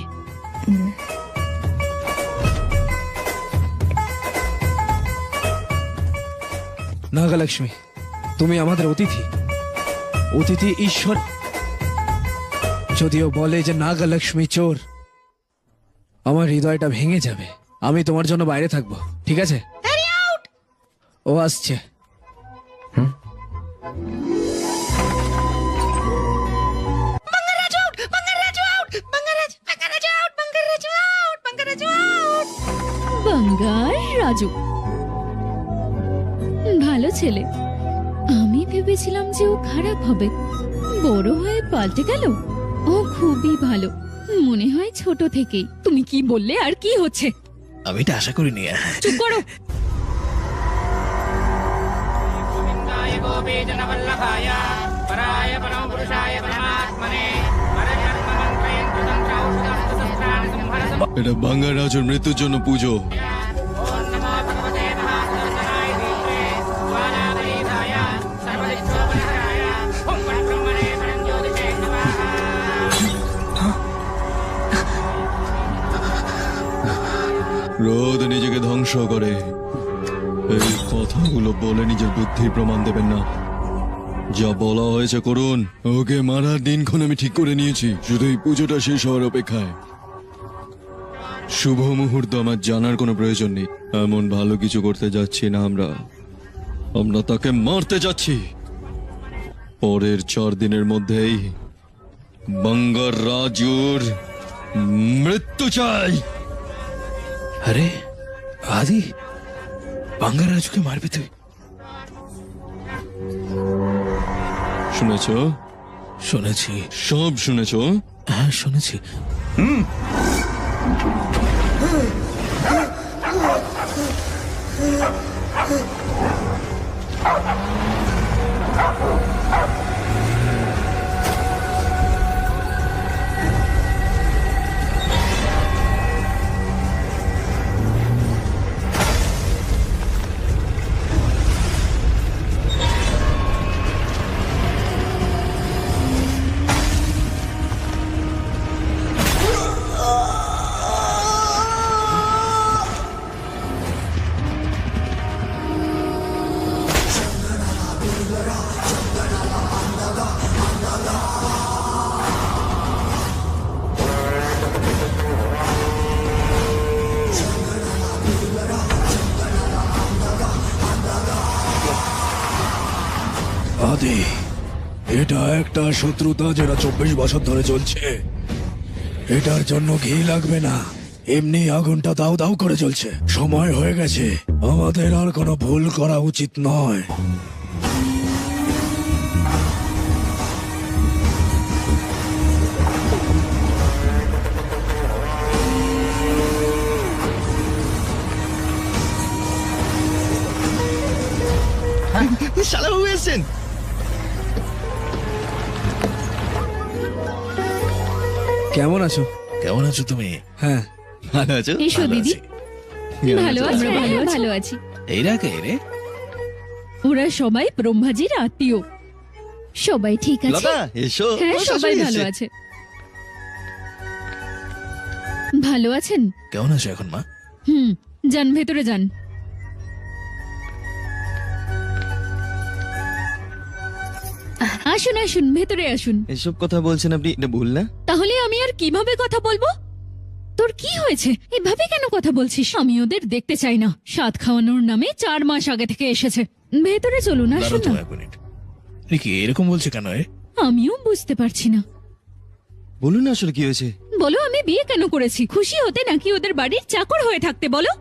নাগালক্ষ্মী, তুমি আমাদের অতিথি, অতিথি ঈশ্বর। যদিও বলে যে নাগালক্ষ্মী চোর, আমার হৃদয়টা ভেঙে যাবে। আমি তোমার জন্য বাইরে থাকবো, ঠিক আছে? ও আসছে। বাঙ্গার রাজু ভালো ছেলে। আমি ভেবেছিলাম যে ও খারাপ হবে, বড় হয়ে পাল্টে গেল। ও খুবই ভালো, মনে হয় ছোট থেকেই। তুমি কি বললে আর কি হচ্ছে? আমি এটা আশা করিনি। চুপ করো। এটা বাঙ্গা রাজুর মৃত্যুর জন্য পুজো। রোদ নিজেকে ধ্বংস করে, এই কথাগুলো বলে নিজের বুদ্ধির প্রমাণ দেবেন না। যা বলা হয়েছে করুন। ওকে মারার দিনক্ষণ আমি ঠিক করে নিয়েছি, শুধু এই পুজোটা শেষ হওয়ার অপেক্ষায়। শুভ মুহূর্ত আমার জানার কোনো প্রয়োজন নেই। এমন ভালো কিছু করতে যাচ্ছি না আমরা, আমরা তাকে মারতে যাচ্ছি। পরের 4 দিনের মধ্যেই বাঙ্গার রাজুর মৃত্যু চাই। আরে আদি, বাঙ্গা রাজুকে মারবি তুই? শুনেছ? শুনেছি। সব শুনেছ? হ্যাঁ শুনেছি। আদি, এটা একটা শত্রুতা যেটা 24 বছর ধরে চলছে। এটার জন্য ঘি লাগবে না, এমনি আগুনটা দাউ দাউ করে চলছে। সময় হয়ে গেছে, আমাদের আর কোনো ভুল করা উচিত নয়। শালাবাবু এসছেন। কেমন আছো? কেমন আছো তুমি? হ্যাঁ, ভালো আছো? এসো ভালো দিদি। আছি। ভালো আছি, ভালো আছি। এরা কে রে? ওরা সবাই ব্রহ্মাজির আত্মীয়। সবাই ঠিক আছে? লতা এসো। হ্যাঁ, তোমার সবাই শাশুড়ি ভালো এসছে। আছে। ভালো আছেন? কেমন আছো এখন মা? যান ভেতরে যান। আসুন আসুন, ভেতরে আসুন। এসব কথা বলছেন আপনি, এটা ভুল না? তাহলে আমি আর কিভাবে কথা বলবো? তোর কি হয়েছে? এভাবে কেন কথা বলছিস? আমি ওদের দেখতে চাই না। সাত খাওয়ানোর নামে 4 মাস আগে থেকে এসেছে। ভেতরে চলুন, দাঁড়াও আসুন তো না। 1 মিনিট। কি এরকম বলছে কেন? আমিও বুঝতে পারছি না। বলুন না আসলে কি হয়েছে। বলো, আমি বিয়ে কেন করেছি? খুশি হতে নাকি ওদের বাড়ির চাকর হয়ে থাকতে? বলো।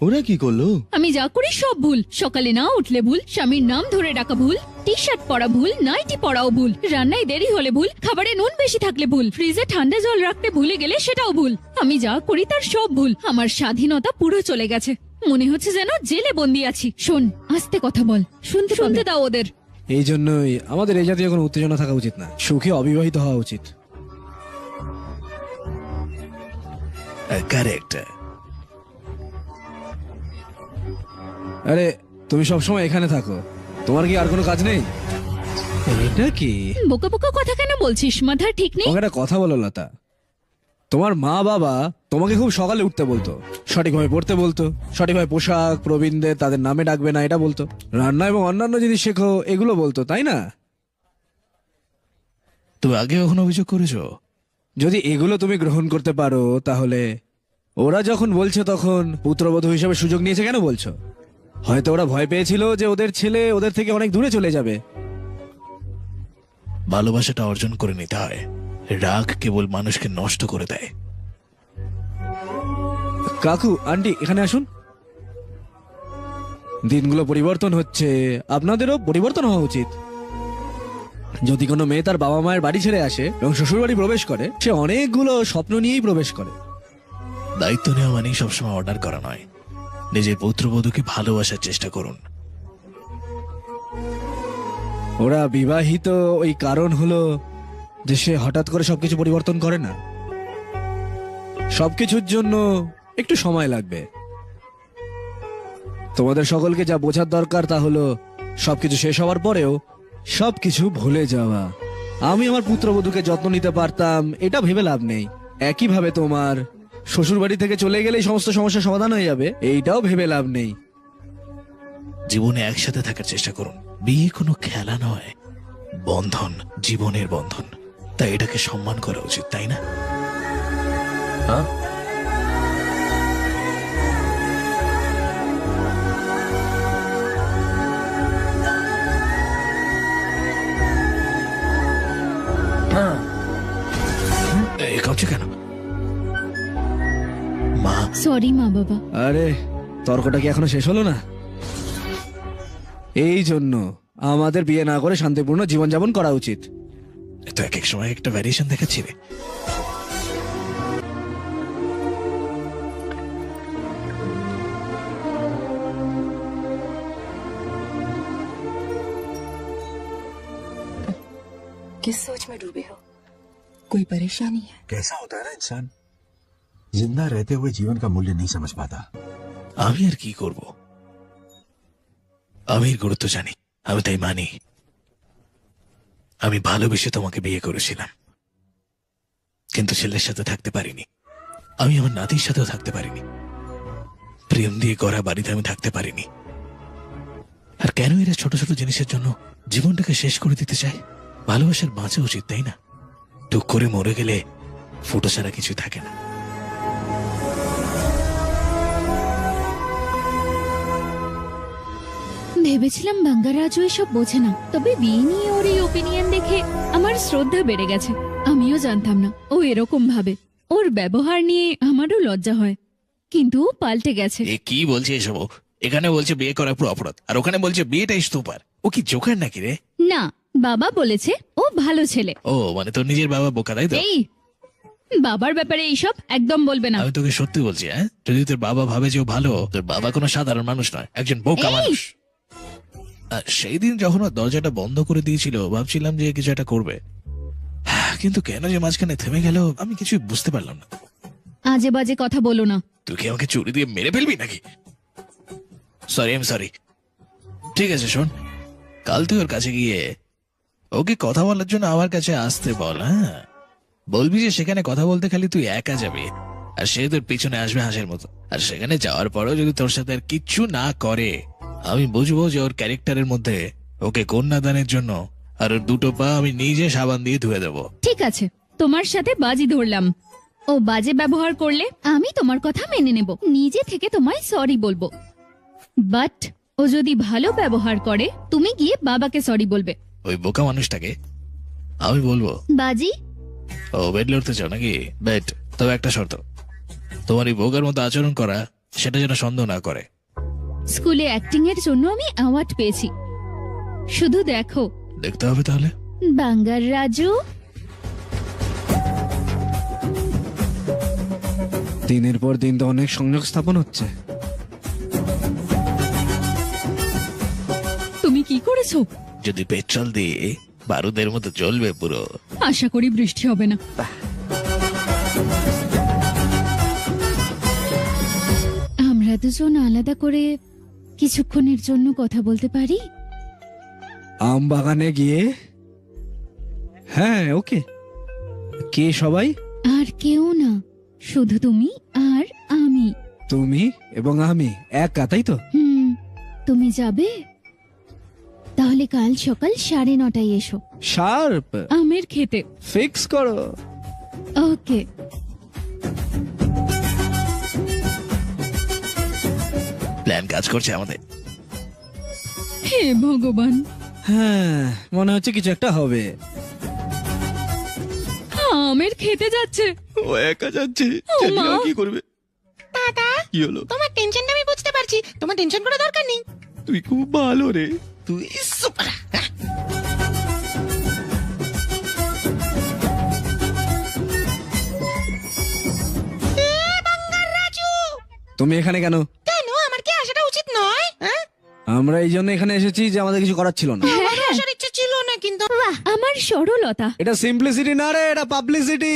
ওরা কি করলো? আমি যা করি সব ভুল। সকালে না উঠলে ভুল, স্বামীর নাম ধরে ডাকা ভুল, টি শার্ট পরা ভুল, নাইটি পরাও ভুল, রান্নায় দেরি হলে ভুল, খাবারে নুন বেশি থাকলে ভুল, ফ্রিজে ঠান্ডা জল রাখতে ভুলে গেলে সেটাও ভুল। আমি যা করি তার সব ভুল। আমার স্বাধীনতা পুরো চলে গেছে। মনে হচ্ছে যেন জেলে বন্দি আছি। শোন, আস্তে কথা বল, শুনতে দাও ওদের। এই জন্যই আমাদের এই জাতীয় কোনো উত্তেজনা থাকা উচিত না। সুখে অবিবাহিত হওয়া উচিত। কারেক্ট। আরে, তুমি সবসময় এখানে থাকো, তোমার কি আর কোনো কাজ নেই? এটা কি? বোকা বোকা কথা কেন বলছিস? মাথা ঠিক নেই? তোমাকে একটা কথা বলো লতা, তোমার মা বাবা তোমাকে খুব সকালে উঠতে বলতো, সঠিকভাবে পড়তে বলতো, সঠিকভাবে পোশাক প্রবীণদের তাদের নামে ডাকবে না এটা বলতো, রান্না এবং অন্যান্য জিনিস শেখো এগুলো বলতো, তাই না? তুমি আগে কখনো অভিযোগ করেছো? যদি এগুলো তুমি গ্রহণ করতে পারো তাহলে ওরা যখন বলছে তখন পুত্রবধূ হিসেবে সুযোগ নিয়েছে কেন বলছো? হয়তো ওরা ভয় পেয়েছিল যে ওদের ছেলে ওদের থেকে অনেক দূরে চলে যাবে। ভালোবাসাটা অর্জন করে নিতে হয়, রাগ কেবল মানুষকে নষ্ট করে দেয়। কাকু আন্টি এখানে আসুন। দিনগুলো পরিবর্তন হচ্ছে, আপনাদেরও পরিবর্তন হওয়া উচিত। যদি কোনো মেয়ে তার বাবা মায়ের বাড়ি ছেড়ে আসে এবং শ্বশুর বাড়ি প্রবেশ করে, সে অনেকগুলো স্বপ্ন নিয়েই প্রবেশ করে। দায়িত্ব নেওয়া মানেই সবসময় অর্ডার করা নয়। নিজের পুত্রবধূকে ভালোবাসার চেষ্টা করুন। ওরা বিবাহিত ওই কারণ হলো যে সে হঠাৎ করে সবকিছু পরিবর্তন করে না, সবকিছুর জন্য একটু সময় লাগবে। তোমাদের সকলকে যা বোঝার দরকার তা হলো সবকিছু শেষ হওয়ার পরেও সবকিছু ভুলে যাওয়া। আমি আমার পুত্রবধূকে যত্ন নিতে পারতাম এটা ভেবে লাভ নেই, একইভাবে তোমার শ্বশুর বাড়ি থেকে চলে গেলেই সমস্ত সমস্যার সমাধান হয়ে যাবে এইটাও ভেবে লাভ নেই। জীবনে একসাথে থাকার চেষ্টা করুন। বিয়ে কোনো খেলা নয়, বন্ধন, জীবনের বন্ধন। তাই এটাকে সম্মান করা উচিত, তাই না? हाँ हाँ এই কাঁপছে কেন? মা, সরি মা বাবা। আরে তর্কটা কি এখনো শেষ হলো না? এই জন্য আমাদের বিয়ে না করে শান্তিপূর্ণ জীবনযাপন করা উচিত। তো এক এক সময় একটা ভ্যারিয়েশন দেখাচ্ছি রে। किस सोच में डूबे हो? कोई परेशानी है? कैसा होता है ना इंसान, जिंदा रहते हुए जीवन का मूल्य नहीं समझ पाता। আমি আর কি করব? আমি এর গুরুত্ব জানি, আমি তাই মানি। আমি ভালোবেসে তোমাকে বিয়ে করেছিলাম, কিন্তু ছেলের সাথে থাকতে পারিনি। আমি আমার নাতির সাথেও থাকতে পারিনি। প্রেম দিয়ে গড়া বাড়িতে আমি থাকতে পারিনি। আর কেন এরা ছোট ছোট জিনিসের জন্য জীবনটাকে শেষ করে দিতে চায়? ভালোবাসার বাঁচা উচিত, তাই না? টুক করে মরে গেলে ফুটো ছাড়া কিছু থাকে না। ভেবেছিলাম বাঙ্গারাজু এসব বোঝে না, তবে বিয়ে নিয়ে ওর এই ওপিনিয়ন দেখে আমার শ্রদ্ধা বেড়ে গেছে। আমিও জানতাম না ও এরকম ভাবে। ওর ব্যবহার নিয়ে আমারও লজ্জা হয়, কিন্তু ও পাল্টে গেছে। এ কি বলছে এসব? এখানে বলছে বিয়ে করা পুরো অপরাধ, আর ওখানে বলছে বিয়েটাই স্তূপার। ও কি জোকার নাকি রে? না, বাবা বলেছে ও ভালো ছেলে। ও মানে তোর নিজের বাবা বোকা, তাই তো? এই বাবার ব্যাপারে এইসব একদম বলবে না। আমি তোকে সত্যি বলছি, হ্যাঁ, যদি তোর বাবা ভাবে যে ও ভালো, তোর বাবা কোনো সাধারণ মানুষ নয়, একজন বোকা এই! মানুষ। আর সেই দিন যখন ও দরজাটা বন্ধ করে দিয়েছিল, ভাবছিলাম যে কিছু একটা করবে, কিন্তু কেন যে মাঝখানে থেমে গেল আমি কিছুই বুঝতে পারলাম না। আজে বাজে কথা বলো না। তুই কি আমাকে চুরি দিয়ে মেরে ফেলবি নাকি? Sorry, I am sorry. ঠিক আছে শোন, কাল তুই ওর কাছে গিয়ে ওকে কথা বলার জন্য আমার কাছে আসতে বল। হ্যাঁ, বলবি যে সেখানে কথা বলতে খালি তুই একা যাবি, আর সে তোর পিছনে আসবে হাঁসের মতো। আর সেখানে যাওয়ার পরও যদি তোর সাথে আর কিচ্ছু না করে, আমি বুঝবো যে ওর ক্যারেক্টারের মধ্যে ওকে কন্যাদানের জন্য আর ওর দুটো পা আমি নিজে সাবান দিয়ে ধুয়ে দেবো। ঠিক আছে, তোমার সাথে বাজি ধরলাম। ও বাজে ব্যবহার করলে আমি তোমার কথা মেনে নেব, নিজে থেকে তোমায় সরি বলবো। বাট ও যদি ভালো ব্যবহার করে, তুমি গিয়ে বাবাকে সরি বলবে। ওই বোকা মানুষটাকে আমি বলবো। বাজি? ও বেড লড়তে চাও নাকি? বেড। তবে একটা শর্ত, তোমার এই বোকার মতো আচরণ করা সেটা যেন সন্দেহ না করে। স্কুলে অ্যাক্টিং এর জন্য আমি অ্যাওয়ার্ড পেয়েছি, শুধু দেখো। দেখতে হবে তাহলে। বাঙ্গার রাজু। দিনের পর দিন তো অনেক সংযোগ স্থাপন হচ্ছে। তুমি কি করেছো? যদি পেট্রোল দিয়ে বারুদের মতো জ্বলবে পুরো। আশা করি বৃষ্টি হবে না। আমরা দুজন আলাদা করে কিছুক্ষণের জন্য কথা বলতে পারি? আম বাগানে গিয়ে হ্যাঁ ওকে। কে সবাই? আর কেউ না, শুধু তুমি আর আমি। তুমি এবং আমি এক তাই তো? তুমি যাবে? তাহলে কাল সকাল 9:30 এসো শার্প। আমের খেতে। ফিক্স করো। ওকে। প্ল্যান কাজ করছে আমাদের। হে ভগবান, হ্যাঁ মনে হচ্ছে কিছু একটা হবে। আমের খেতে যাচ্ছে। ও একা যাচ্ছে, ও জানি না মা। ও কি করবে। কি হলো? তোমার টেনশনটা আমি বুঝতে পারছি, তোমার টেনশন করার দরকার নেই। তুই খুব ভালো রে, তুই সুপার। তুমি এখানে কেন? কেন, আমার কি আসাটা উচিত নয়? হ্যাঁ, আমরা এই জন্য এখানে এসেছি যে আমাদের কিছু করার ছিল না। আমারও আসার ইচ্ছে ছিল না, কিন্তু আমার সরলতা। এটা সিম্পলিসিটি না রে, এটা পাবলিসিটি।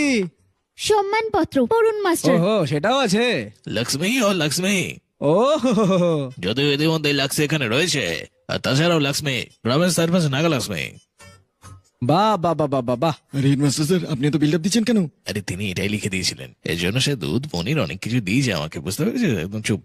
সম্মানপত্র অরুণ মাস্টার। ওহো সেটাও আছে। লক্ষ্মী ও লক্ষ্মী, ও যদিও এদের মধ্যে লক্ষ্মী এখানে রয়েছে, আর তাছাড়াও লক্ষ্মী গ্রামের সার্ভিস নাগালক্ষ্মী। বাহ বাহ বাহ বাহ বাহ বাহ। আরে হেডমাস্টার স্যার, আপনি এত বিল্ড আপ দিচ্ছেন কেন? আরে তিনি এটাই লিখে দিয়েছিলেন, এর জন্য সে দুধ পনির অনেক কিছু দিয়েছে আমাকে, বুঝতে পেরেছি? একদম চুপ।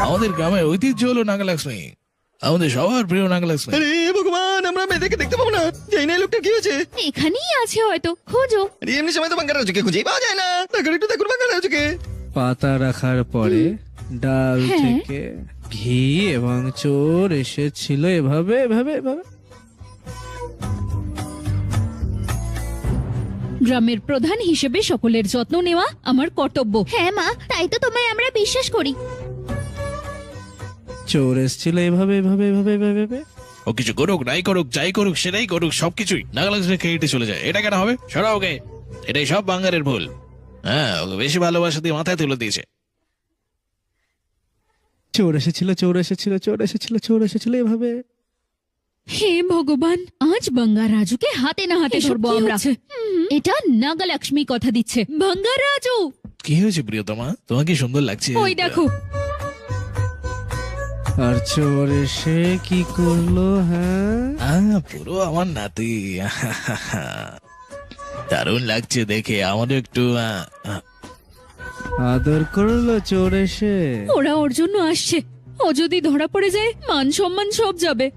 আমাদের গ্রামের ঐতিহ্য হলো নাগালক্ষ্মী, আমাদের সবার প্রিয় নাগালক্ষ্মী। আরে ভগবান, আমরা মেয়েদেরকে দেখতে পাবো না। জানি না এই লোকটা কি হয়েছে। এখানেই আছে হয়তো, খোঁজো। আরে এমনি সময় তো বাঙ্গারাজুকে খুঁজেই পাওয়া যায় না। দেখো একটু দেখুন বাঙ্গারাজুকে। পাতা রাখার পরে ডাল হ্যাঁ। থেকে ঘি এবং চোর এসেছিল এভাবে এভাবে এভাবে। গ্রামের প্রধান হিসেবে সকলের যত্ন নেওয়া আমার কর্তব্য। হ্যাঁ মা, তাই তো তোমায় আমরা বিশ্বাস করি। চোর এসেছিল এভাবে এভাবে এভাবে এভাবে এভাবে। ও কিছু করুক নাই করুক, যাই করুক সেটাই করুক, সবকিছুই নাগালক্ষ্মী খেয়ে হেঁটে চলে যায়। এটা কেন হবে? সরা ওকে, এটাই সব বাঙ্গারের ভুল। হ্যাঁ, ওকে বেশি ভালোবাসা দিয়ে মাথায় তুলে দিয়েছে। চোর এসেছিল চোর এসেছিল চোর এসেছিল চোর এসেছিল এভাবে। হে ভগবান, আজ বাঙ্গা রাজুকে হাতে না হাতে ধরবো আমরা। এটা নাগালক্ষ্মী কথা দিচ্ছে। বাঙ্গা রাজু, কি হয়েছে প্রিয়তমা? তোমার কি সুন্দর লাগছে? ওই দেখো। আর চোর এসে কি করলো? হ্যাঁ পুরো আমার নাতি। দারুণ লাগছে দেখে, আমারও একটু আদর করলো চোর এসে। ওরা ওর জন্য আসছে, ও যদি ধরা পড়ে যায় মান সম্মান সব যাবে।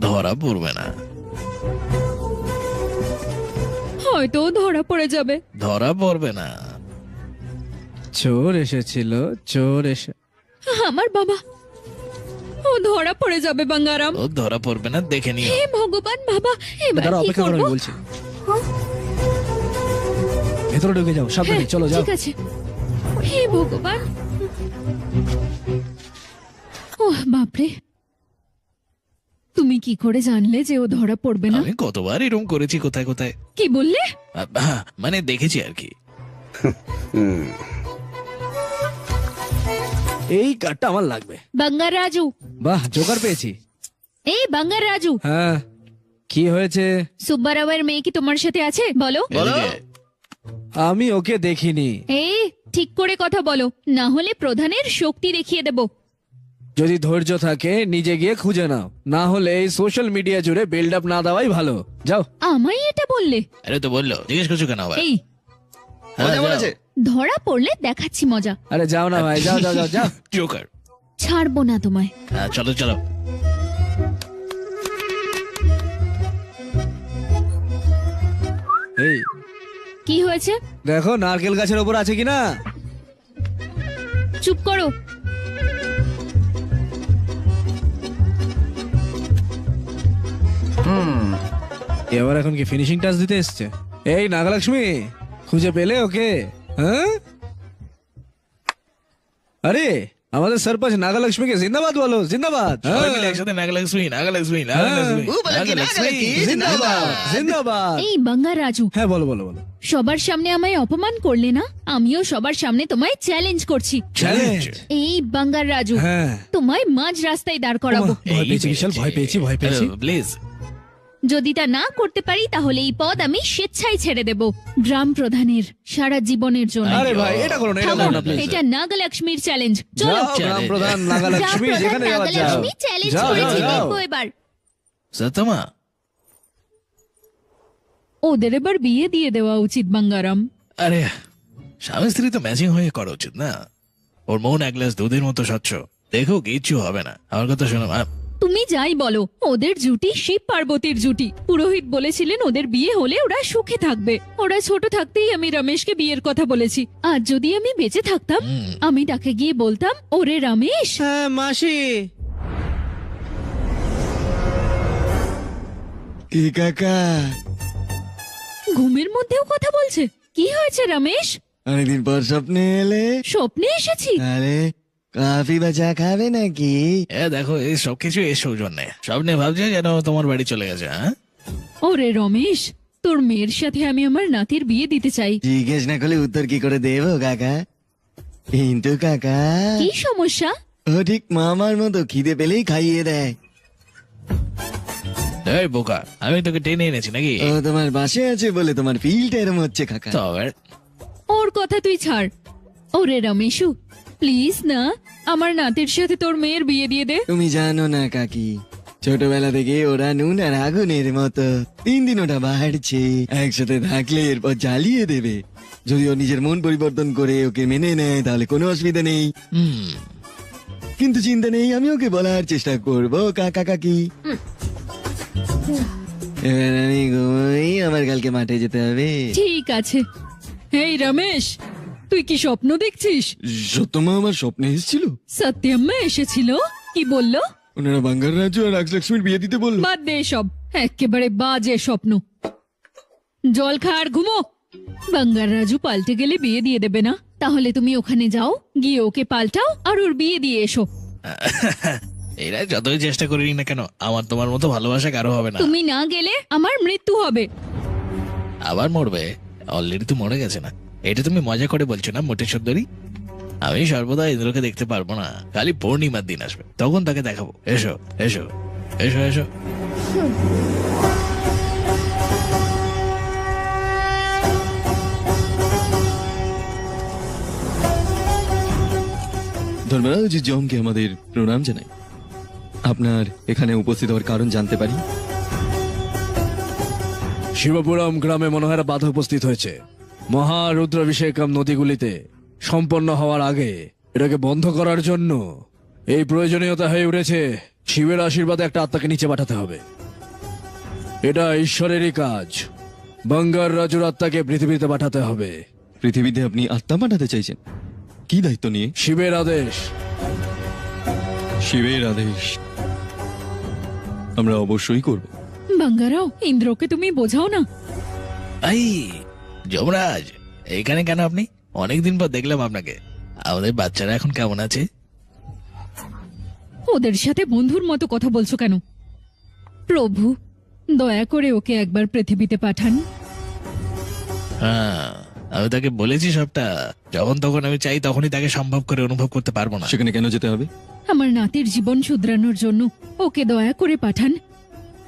ধরা পড়বে না, হয়তো ও ধরা পড়ে যাবে। ধরা পড়বে না। চোর এসেছিল চোর এসে। আমার বাবা, ও ধরা পড়ে যাবে বাঙ্গারাম। ও ধরা পড়বে না, দেখে নিও। হে ভগবান বাবা, এবার দাঁড়া কি অপেক্ষা করো, করব? আমি বলছি। ভেতরে ঢুকে যাও, সাবধানে হ্যাঁ, চলো যাও। ঠিক আছে। হে ভগবান, ওহ বাপরে, তুমি কি করে জানলে যে ও ধরা পড়বে না? আমি কতবার এরকম করেছি কোথায় কোথায়। কি বললে? মানে দেখেছি আর কি। এই কার্ডটা আমার লাগবে। বাঙ্গা রাজু, বাহ জোকার পেয়েছি। এই বাঙ্গা রাজু, হ্যাঁ কি হয়েছে? সুব্বারাওয়ের মেয়ে কি তোমার সাথে আছে? বলো। এদিকে। আমি ওকে দেখিনি। এই ঠিক করে কথা বলো, না হলে প্রধানের শক্তি দেখিয়ে দেব। যদি ধৈর্য থাকে নিজে গিয়ে খুঁজে নাও, না হলে এই সোশ্যাল মিডিয়া জুড়ে বিল্ড আপ না দেওয়াই ভালো। যাও। আমায় এটা বললে? আরে তো বললো, জিজ্ঞেস করছো কেন আবার? এই হ্যাঁ, মজা যাও। বলেছে। ধরা পড়লে দেখাচ্ছি মজা। আরে যাও না ভাই, যাও যাও যাও যাও। জোকার। ছাড়বো না তোমায়। চলো চলো। এই কি হয়েছে? দেখো নারকেল গাছের ওপর আছে কিনা। চুপ করো। এবার এখন কি ফিনিশিং টাচ দিতে এসছে? এই নাগালক্ষ্মী, খুঁজে পেলে ওকে? হ্যাঁ আরে আমাদের সরপঞ্চ নাগালক্ষ্মীকে জিন্দাবাদ বলো, জিন্দাবাদ। সবাই মিলে একসাথে নাগালক্ষ্মী নাগালক্ষ্মী নাগালক্ষ্মী নাগালক্ষ্মী জিন্দাবাদ জিন্দাবাদ। এই বাঙ্গা রাজু, হ্যাঁ বলো বলো বলো। সবার সামনে আমায় অপমান করলে না, আমিও সবার সামনে তোমায় চ্যালেঞ্জ করছি। চ্যালেঞ্জ? এই বাঙ্গার রাজু, হ্যাঁ তোমায় মাঝ রাস্তায় দাঁড় করাবো। ভয় পেয়েছি বিশাল, ভয় পেয়েছি ভয় পেয়েছি। প্লিজ। যদি তা না করতে পারি তাহলে এই পদ আমি স্বেচ্ছায় ছেড়ে দেব গ্রাম প্রধানের সারা জীবনের জন্য। আরে ভাই এটা করো না, এটা থামো, করো না প্লিজ। এটা নাগলক্ষ্মীর চ্যালেঞ্জ। চলো যাও গ্রাম প্রধান নাগালক্ষ্মী, যেখানে যাওয়ার যাও। নাগলক্ষ্মী চ্যালেঞ্জ যাও, করেছি, যাও, যাও। দেখবো এবার। সত্যমা, ওদের এবার বিয়ে দিয়ে দেওয়া উচিত বাঙ্গারাম। আরে স্বামী স্ত্রী তো ম্যাচিং হয়ে করা উচিত না? ওর মন এক গ্লাস দুধের মতো স্বচ্ছ, দেখো কিচ্ছু হবে না। আমার কথা শোনো, তুমি যাই বলো, ওদের জুটি শিব পার্বতীর জুটি। পুরোহিত বলেছিলেন ওদের বিয়ে হলে ওরা সুখে থাকবে। ওরা ছোট থাকতেই আমি রমেশকে বিয়ের কথা বলেছি। আর যদি আমি বেঁচে থাকতাম, আমি তাকে গিয়ে বলতাম, ওরে রমেশ। হ্যাঁ মাসি। কি কাকা, ঘুমের মধ্যেও কথা বলছে। কি হয়েছে রমেশ? অনেকদিন পর স্বপ্নে এলে। স্বপ্নে এসেছি? আরে কফি বা চা খাবে নাকি? দেখো এই সবকিছু এর সৌজন্যে। স্বপ্নে ভাবছে যেন তোমার বাড়ি চলে গেছে। হ্যাঁ, ওরে রমেশ, তোর মেয়ের সাথে আমি আমার নাতির বিয়ে দিতে চাই। জিজ্ঞেস না করলে উত্তর কি করে দেবো কাকা? কিন্তু কাকা, কি সমস্যা? ও ঠিক মামার মতো খিদে পেলেই খাইয়ে দেয়। এই বোকা, আমি তোকে টেনে এনেছি নাকি? ও তোমার বাসে আছে বলে তোমার ফিলটা এরম হচ্ছে কাকা। তবে ওর কথা তুই ছাড়। ওরে রমেশু, প্লিজ না, আমার নাতির সাথে তোর মেয়ের বিয়ে দিয়ে দে। তুমি জানো না কাকি, ছোটবেলা থেকে ওরা নুন আর আগুনের মতো। 3 দিন ওটা বাড়ছে, একসাথে থাকলে এরপর জ্বালিয়ে দেবে। যদি ও নিজের মন পরিবর্তন করে ওকে মেনে নেয় তাহলে কোনো অসুবিধা নেই। কিন্তু চিন্তা নেই, আমি ওকে বলার চেষ্টা করব কাকা কাকি। এবার আমি ঘুমোই, আমার কালকে মাঠে যেতে হবে। ঠিক আছে। এই রমেশ, তুই কি স্বপ্ন দেখছিস? সত্যমা আমার স্বপ্নে এসেছিল, সত্যম্মা এসেছিল। কি বললো? ওনারা বাঙ্গার রাজু আর রাজলক্ষ্মীর বিয়ে দিতে বললো। বাদ দে সব, একেবারে বাজে স্বপ্ন। জল খা আর ঘুমো। বাঙ্গার রাজু পাল্টে গেলে বিয়ে দিয়ে দেবে না। তাহলে তুমি ওখানে যাও, গিয়ে ওকে পাল্টাও আর ওর বিয়ে দিয়ে এসো। এরা যতই চেষ্টা করি না কেন, আমার তোমার মতো ভালোবাসা কারো হবে না। তুমি না গেলে আমার মৃত্যু হবে। আবার মরবে? অলরেডি তো মরে গেছে না? এটা তুমি মজা করে বলছো না মোটে সুন্দরী? আমি সর্বদা ইন্দ্রকে দেখতে পারবো না, খালি পূর্ণিমার দিন আসবে, তখন তাকে দেখাবো। এসো এসো এসো এসো। ধর্মরাজ জমকে আমাদের প্রণাম জানাই। আপনার এখানে উপস্থিত হওয়ার কারণ জানতে পারি? শিবপুরম গ্রামে মনে হয় বাধা উপস্থিত হয়েছে। মহারুদ্রাভিষেকম নদীগুলিতে সম্পন্ন হওয়ার আগে এটাকে বন্ধ করার জন্য এই প্রয়োজনীয়তা হয়ে উঠেছে। শিবের আশীর্বাদে একটা আত্মাকে নিচে পাঠাতে হবে। এটা ঈশ্বরেরই কাজ। বাঙ্গার রাজুর আত্মাকে পৃথিবীতে পাঠাতে হবে। পৃথিবীতে আপনি আত্মা পাঠাতে চাইছেন? কি দায়িত্ব নিয়ে? শিবের আদেশ। শিবের আদেশ আমরা অবশ্যই করব। বাঙ্গারাও, ইন্দ্রকে তুমি বোঝাও না। এই যমরাজ, এখানে কেন আপনি? অনেকদিন পর দেখলাম আপনাকে। আমাদের বাচ্চারা এখন কেমন আছে? ওদের সাথে বন্ধুর মতো কথা বলছো কেন? প্রভু, দয়া করে ওকে একবার পৃথিবীতে পাঠান। হ্যাঁ, আমি তাকে বলেছি সবটা। যখন তখন আমি চাই তখনই তাকে সম্ভব করে অনুভব করতে পারবো না। সেখানে কেন যেতে হবে? আমার নাতির জীবন শুধরানোর জন্য ওকে দয়া করে পাঠান।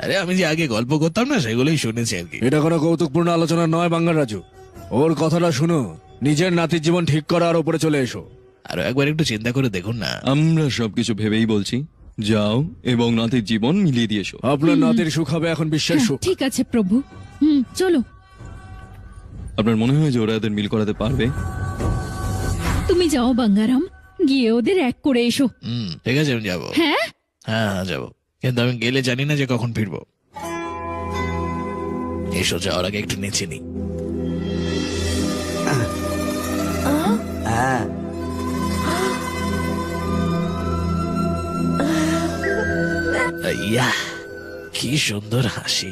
আরে আমি যে আগে গল্প করতাম না, সেগুলোই শুনেছি আর কি। এটা কোনো কৌতুকপূর্ণ আলোচনা নয় বাঙ্গার রাজু। ওর কথাটা শুনো, নিজের নাতির জীবন ঠিক করার উপরে চলে এসো। আরো একবার একটু চিন্তা করে দেখুন না। আমরা সবকিছু ভেবেই বলছি, যাও এবং নাতির জীবন মিলিয়ে দিয়ে এসো। আপনার নাতির সুখ হবে এখন বিশ্বের হ্যাঁ, সুখ। ঠিক আছে প্রভু। চলো। আপনার মনে হয় যে ওরা এদের মিল করাতে পারবে? তুমি যাও বাঙ্গারাম, গিয়ে ওদের এক করে এসো। ঠিক আছে, আমি যাবো। হ্যাঁ, হ্যাঁ যাবো, কিন্তু আমি গেলে জানি না যে কখন ফিরবো। এসো, যাওয়ার আগে একটু নেচে নি। ইয়া, কি সুন্দর হাসি।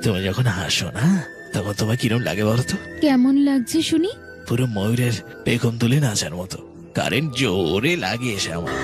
তুমি যখন হাসো না, তখন তোমার কিরম লাগে বলতো? কেমন লাগছে শুনি? পুরো ময়ূরের পেখম তুলে নাচার মতো। কারেন্ট জোরে লাগে এসে আমার।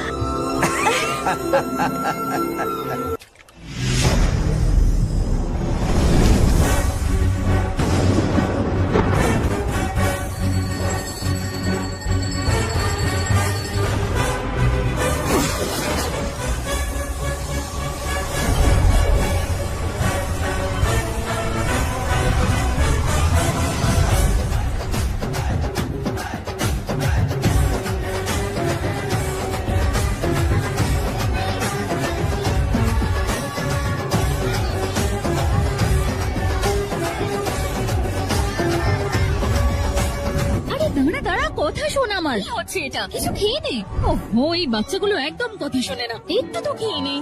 আমার কি হচ্ছে এটা? কিছু খেয়ে নে। ওহো, এই বাচ্চাগুলো একদম কথা শোনে না। একটু তো খেয়ে নে।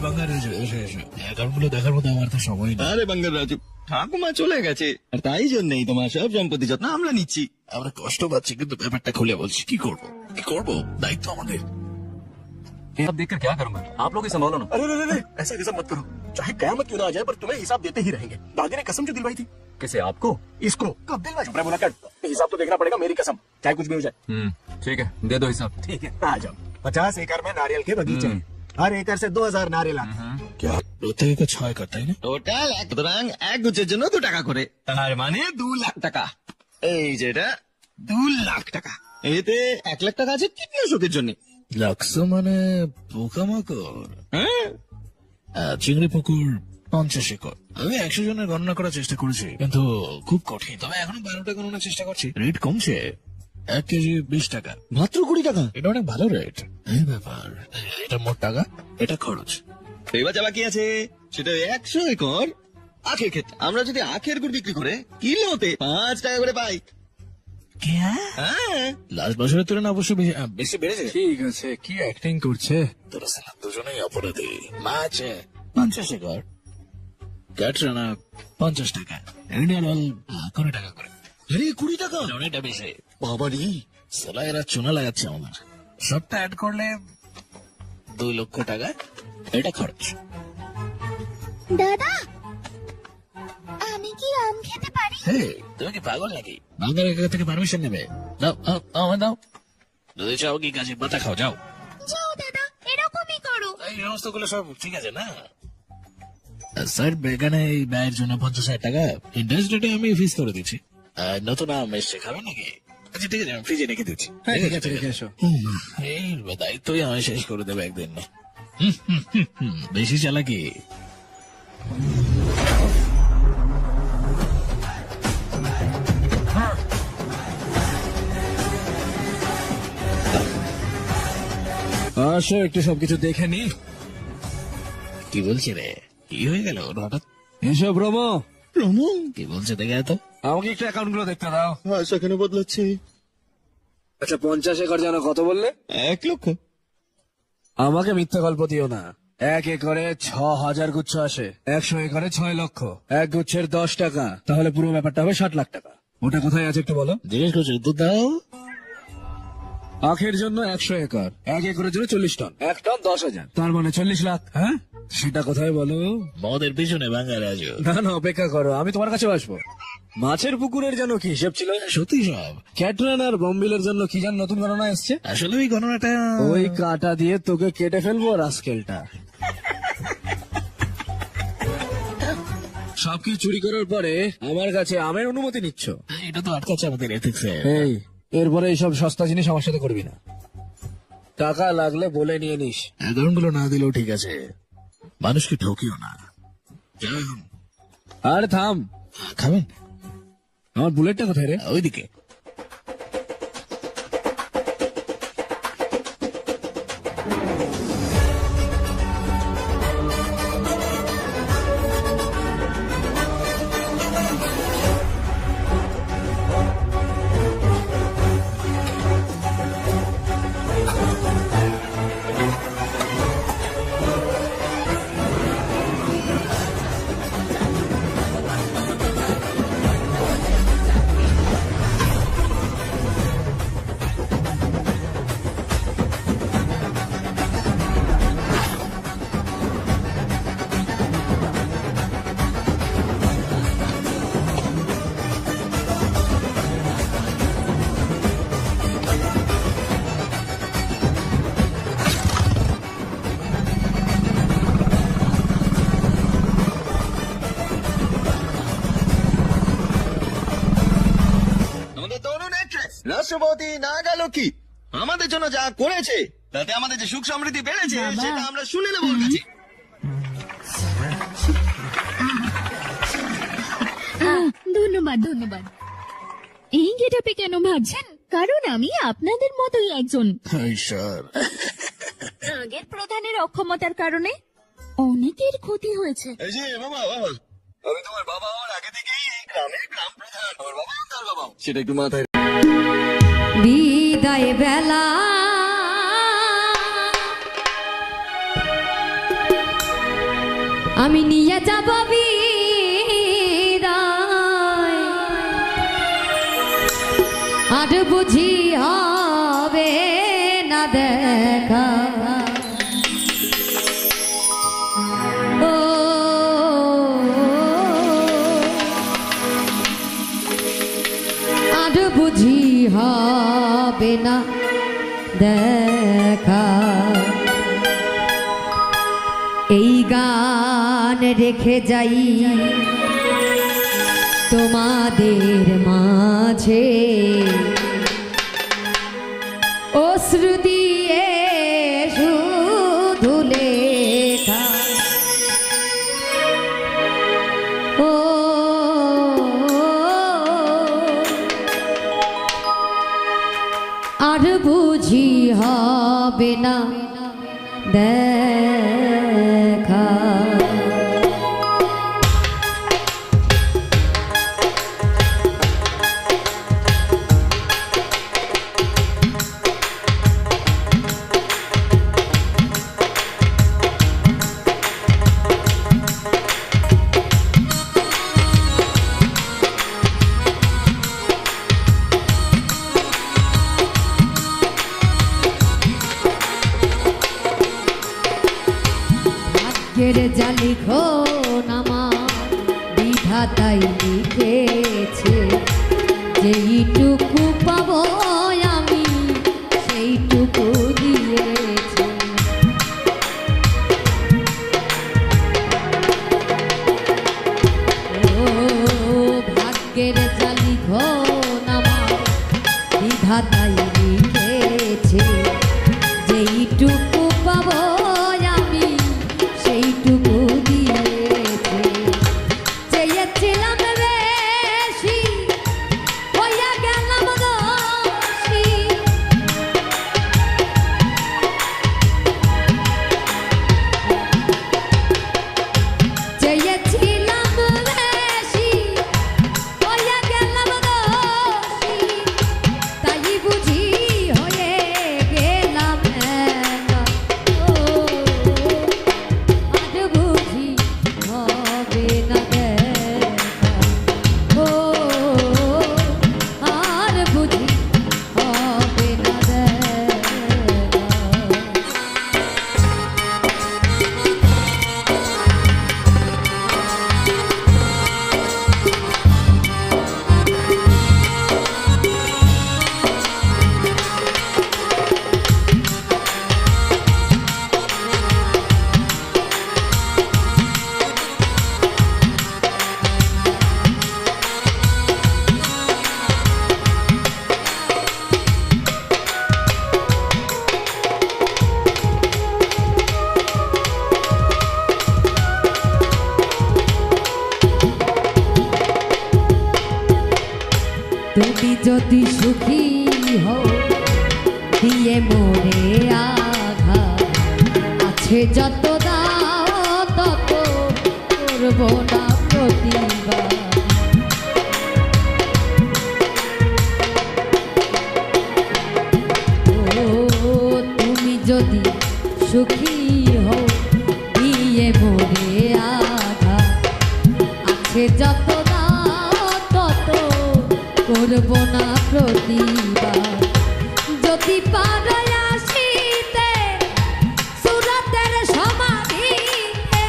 বাঙ্গার রাজু, এসো এসো। অ্যাকাউন্টগুলো দেখার মতো আমার তো সময় নেই। আরে বাঙ্গার রাজু, ঠাকুমা চলে গেছে আর তাই জন্যই তোমার সব সম্পত্তি যত্ন আমরা নিচ্ছি। আমরা কষ্ট পাচ্ছি, কিন্তু ব্যাপারটা খুলে বলছি। কি করব কি করব, দায়িত্ব আমাদের। अब देखकर क्या करूं मैं? आप लोग ही संभालो ना। अरे अरे ऐसा कसम मत करो, चाहे कयामत क्यों ना आ जाए पर तुम्हें हिसाब देते ही रहेंगे। दादी ने कसम जो दिलवाई थी किसे, आपको? इसको कब दिलवाई? चुप रहे मुन्ना, हिसाब तो देखना पड़ेगा, मेरी कसम, चाहे कुछ भी हो जाए। ठीक है, दे दो हिसाब। ठीक है, आ जाओ। 50 एकड़ में नारियल के बगीचे हैं, हर एकड़ से 2000 नारियल आते हैं। क्या প্রত্যেকে 6 একর, তাই না? টোটাল সুতরাং এক গুচ্ছের জন্য 2 টাকা করে, তার মানে 2 লাখ টাকা। এই যেটা 2 লাখ টাকা, এতে 1 লাখ টাকা আছে কিডনি অসুখের জন্য। লাক্সো মানে পোকামাকড়। হ্যাঁ, চিংড়ি পুকুর 50 একর। আমি 100 জনের গণনা করার চেষ্টা করেছি, কিন্তু খুব কঠিন। তবে এখনো 12টা গণনার চেষ্টা করছি। রেট কমছে, 1 কেজি 20 টাকা। মাত্র 20 টাকা। এটা অনেক ভালো রেট। এই ব্যাপার, এটা মোট টাকা, এটা খরচ। এবার যা বাকি আছে সেটা 100 একর আখের ক্ষেত। আমরা যদি আখের গুড় বিক্রি করে কিলোতে 5 টাকা করে পাই। হ্যাঁ, লাস্ট বছরের তুলনায় অবশ্য বেশি বেড়েছে। ঠিক আছে, কি অ্যাক্টিং করছে। তোরা সালা দুজনেই অপরাধী। মাছ 50 একর, ক্যাটরানা 50 টাকা, ইন্ডিয়ান অয়েল 20 টাকা করে। আরে 20 টাকা, অনেকটা বেশি। বাবা রে। সালা এরা চুনা লাগাচ্ছে আমার। সবটা অ্যাড করলে 2 লক্ষ টাকা, এটা খরচ। দাদা আমি কি আম খেতে পারি? হে, তুমি কি পাগল নাকি? বাংলার কাছ থেকে পারমিশন নেবে? দাও আমার দাও। যদি চাও কি কাজে পাতা খাও, যাও। যাও দাদা, এরকমই করো। এই সমস্ত গুলো সব ঠিক আছে না? স্যার, বেগানে এই ব্যয়ের জন্য 50,000 টাকা ইন্টারেস্ট রেটে আমি ফিস করে দিচ্ছি। নতুন আম এসছে, খাবেন নাকি? আচ্ছা ঠিক আছে, আমি ফ্রিজে রেখে দিচ্ছি। হ্যাঁ, ঠিক আছে, রেখে এসো। এই দায়িত্বই আমি শেষ করে দেবো একদিন। বেশি চালাকি। আসো, একটু সবকিছু দেখে নি। কি বলছি রে? কি হয়ে গেল ওর হঠাৎ? এসো ব্রহ্ম, কি বলছে দেখে তো? আমাকে একটু অ্যাকাউন্ট গুলো দেখতে দাও। ভাষা কেন বদলাচ্ছে? আচ্ছা, 50 একর যেন কত বললে? 1 লক্ষ। আমাকে মিথ্যা গল্প দিও না। 1 একরে 6000 গুচ্ছ আসে, 100 একরে 6 লক্ষ, 1 গুচ্ছের 10 টাকা, তাহলে পুরো ব্যাপারটা হবে 60 লাখ টাকা। ওটা কোথায় আছে একটু বলো। জিজ্ঞেস করছি, উত্তর দাও। আখের জন্য 100 একর, 1 একরের জন্য 40 টন, 1 টন 10,000, তার মানে 40 লাখ। হ্যাঁ, সেটা কোথায় বলো? মদের পিছনে বাঙালি রাজু। না না, অপেক্ষা করো, আমি তোমার কাছে আসবো। মাছের পুকুরের জন্য কি হিসেব ছিল? সত্যি সব। ক্যাটরান আর বম্বিলের জন্য কি যেন নতুন গণনা এসছে। আসলে ওই গণনাটা ওই কাটা দিয়ে তোকে কেটে ফেলবো রাস্কেলটা। সবকিছু চুরি করার পরে আমার কাছে আমের অনুমতি নিচ্ছ। এটা তো আটকাচ্ছে আমাদের এথিক্সে। এই, এরপরে এইসব সস্তা জিনিস আমার সাথে করবি না। টাকা লাগলে বলে নিয়ে নিস। অ্যাকাউন্ট গুলো না দিলেও ঠিক আছে, মানুষকে ঠকিও না। যাও এখন। আর থাম, খাবেন? আমার বুলেটটা কোথায় রে? ওইদিকে। আমাদের তরুণ actress, রাষ্ট্রপতি নাগালক্ষ্মী আমাদের জন্য যা করেছে তাতে আমাদের যে সুখ সমৃদ্ধি বেড়েছে সেটা আমরা শুনে নেব ওর কাছে। ধন্যবাদ ধন্যবাদ। এই গেটাপে কেন ভাবছেন? কারণ আমি আপনাদের মতোই একজন। ঈশ্বর, আগের প্রধানের অক্ষমতার কারণে অনেকের ক্ষতি হয়েছে। এই যে বাবা, আমি তোমার বাবা হওয়ার আগে থেকেই এই গ্রামের গ্রাম প্রধান। আমার বাবা তার বাবা, সেটা একটু মাথায় বিদায় বেলা আমি নিয়ে যাব বিদায়, আর বুঝি হবে না দেখা। ও আর বুঝি হবে না দেখা। এই গান রেখে যাই তোমাদের মাঝে, অশ্রু দিয়ে শুধু লেখা। ও আর বুঝি হবে না দেখা। ভাগ্যের যা লিখন আমার বিধাতাই লিখেছে, যেইটুকু পাবো আমি সেইটুকু দিয়েছে। ও ভাগ্যের যা লিখন আমার বিধাতাই লিখেছে, যেইটুকু পাবো আমি সেইটুকু দিয়েছে। চেয়েছিলাম বেশি, হইয়া গেলাম দোষী। চেয়েছিলাম বেশি, হইয়া গেলাম দোষী। তাই বুঝি হয়ে গেলাম একা। ও আজ বুঝি হবে না দেখা। ও আর বুঝি হবে না দেখা। তুমি যদি সুখী হও দিয়ে মোরে আঘাত, আছে যত দাও তত করব না প্রতিবাদ। ও তুমি যদি সুখী হও দিয়ে মোরে আঘাত, আছে যত দাও তত করব না প্রতিবাদ। যদি পারো আসিতে সুরতের সমাধিতে,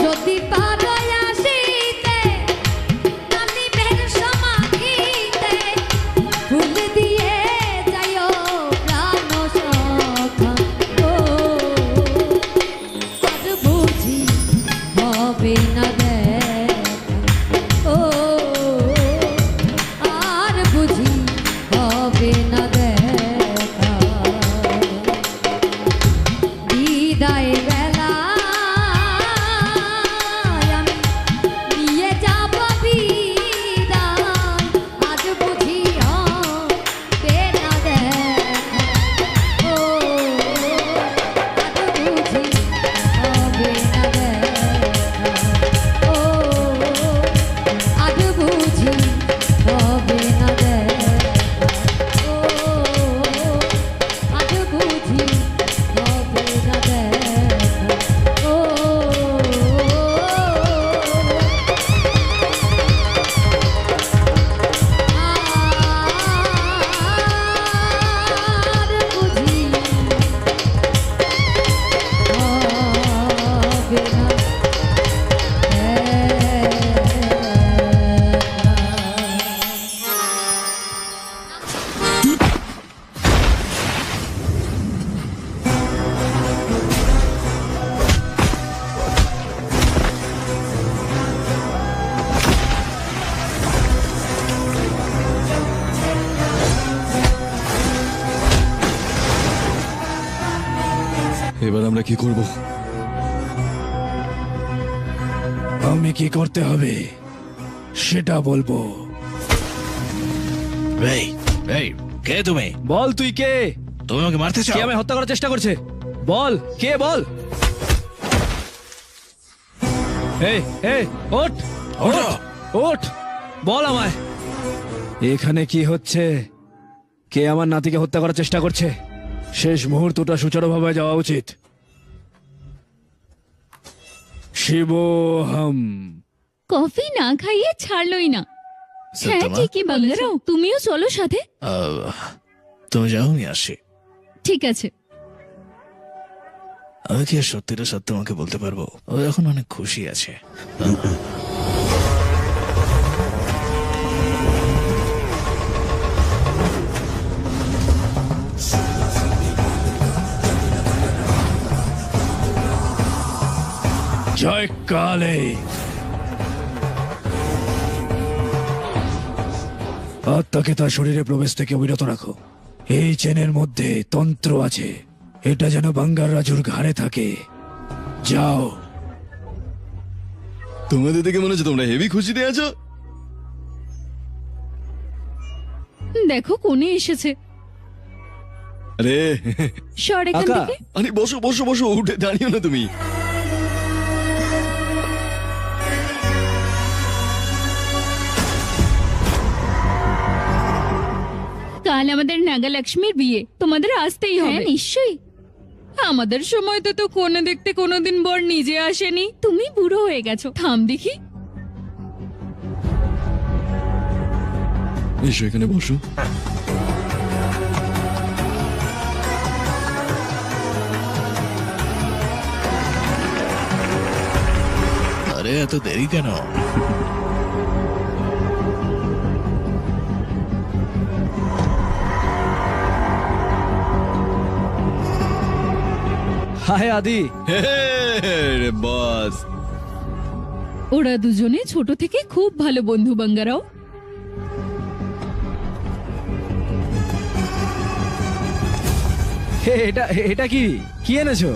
যদি পারো আসিতে কালিমের সমাধিতে, ফুল দিয়ে যাইও প্রাণ সখা। ও আর বুঝি হবে না দেখা। কি করব? আমি কি করতে হবে সেটা বলবো। এই এই কে তুমি? বল তুই কে? তুমি আমাকে মারতে কে চাও? আমায় হত্যা করার চেষ্টা করছে? বল কে, বল। এই এই ওঠ ওঠো। ওঠ, বল আমায় এখানে কি হচ্ছে? কে আমার নাতিকে হত্যা করার চেষ্টা করছে? শেষ মুহূর্তটা সুচারুভাবে যাওয়া উচিত। শিবহম। কফি না খাইয়ে ছাড়লোই না। হ্যাঁ সত্যমা? ঠিকই বাঙ্গারাও, তুমিও চলো সাথে। তুমি যাও, আমি আসি। ঠিক আছে। আমি কি আর সত্যিটা সত্য আমাকে বলতে পারবো? ও এখন অনেক খুশি আছে। জয় কালে। আত্মাকে তার শরীরে প্রবেশ থেকে বিরত রাখো। এই চেনের মধ্যে তন্ত্র আছে, এটা যেন বাঙ্গার রাজুর ঘাড়ে থাকে। যাও। তোমাদের দেখে মনে হচ্ছে তোমরা হেভি খুশিতে আছো। দেখো কোনে এসেছে। আরে সর এখান কাকা। থেকে। আরে বসো বসো বসো, উঠে দাঁড়িও না তুমি। কাল আমাদের নাগালক্ষ্মীর বিয়ে, তোমাদের আসতেই হবে। নিশ্চয়ই। আমাদের সময় তো কোনে দেখতে কোনোদিন বর নিজে আসেনি। তুমি বুড়ো হয়ে গেছো। থাম দেখি। এসো এখানে বসো। আরে এত দেরি কেন? হায় আদি। রে বস, ওরা দুজনে ছোট থেকে খুব ভালো বন্ধু বাঙ্গারাও। এটা এটা কি কি এনেছো?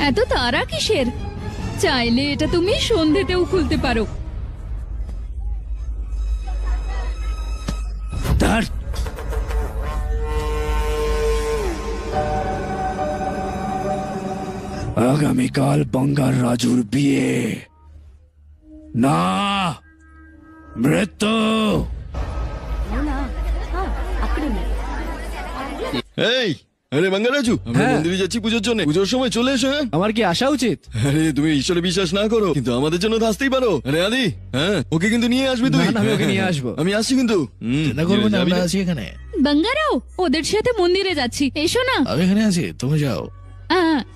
এত তারা কিসের? চাইলে এটা তুমি সন্ধেতেও খুলতে পারো। তার আগামীকাল বাঙ্গার রাজুর বিয়ে। না, মৃত্যু। এই আরে বাঙ্গারাজু, আমরা হ্যাঁ। মন্দিরে যাচ্ছি পুজোর জন্য। পুজোর সময় চলে এসো। হ্যাঁ আমার কি আসা উচিত? আরে তুমি ঈশ্বরে বিশ্বাস না করো, কিন্তু আমাদের জন্য তো আসতেই পারো। আরে আদি, হ্যাঁ ওকে কিন্তু নিয়ে আসবি তুই। না, না, আমি ওকে নিয়ে আসবো। আমি আসছি কিন্তু। চিন্তা করবো না, যাবি আমরা না? আছি এখানে। বাঙ্গারাও, ওদের সাথে মন্দিরে যাচ্ছি, এসো না। আমি এখানে আছি, তুমি যাও।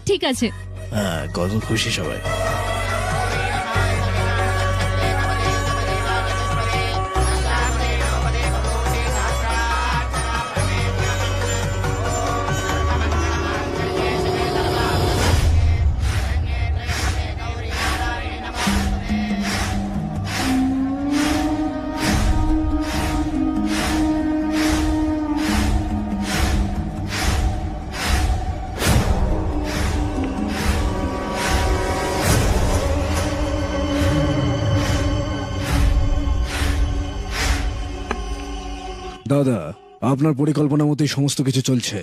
ঠিক আছে। হ্যাঁ, কত খুশি সবাই। দাদা, আপনার পরিকল্পনা মতোই সমস্ত কিছু চলছে।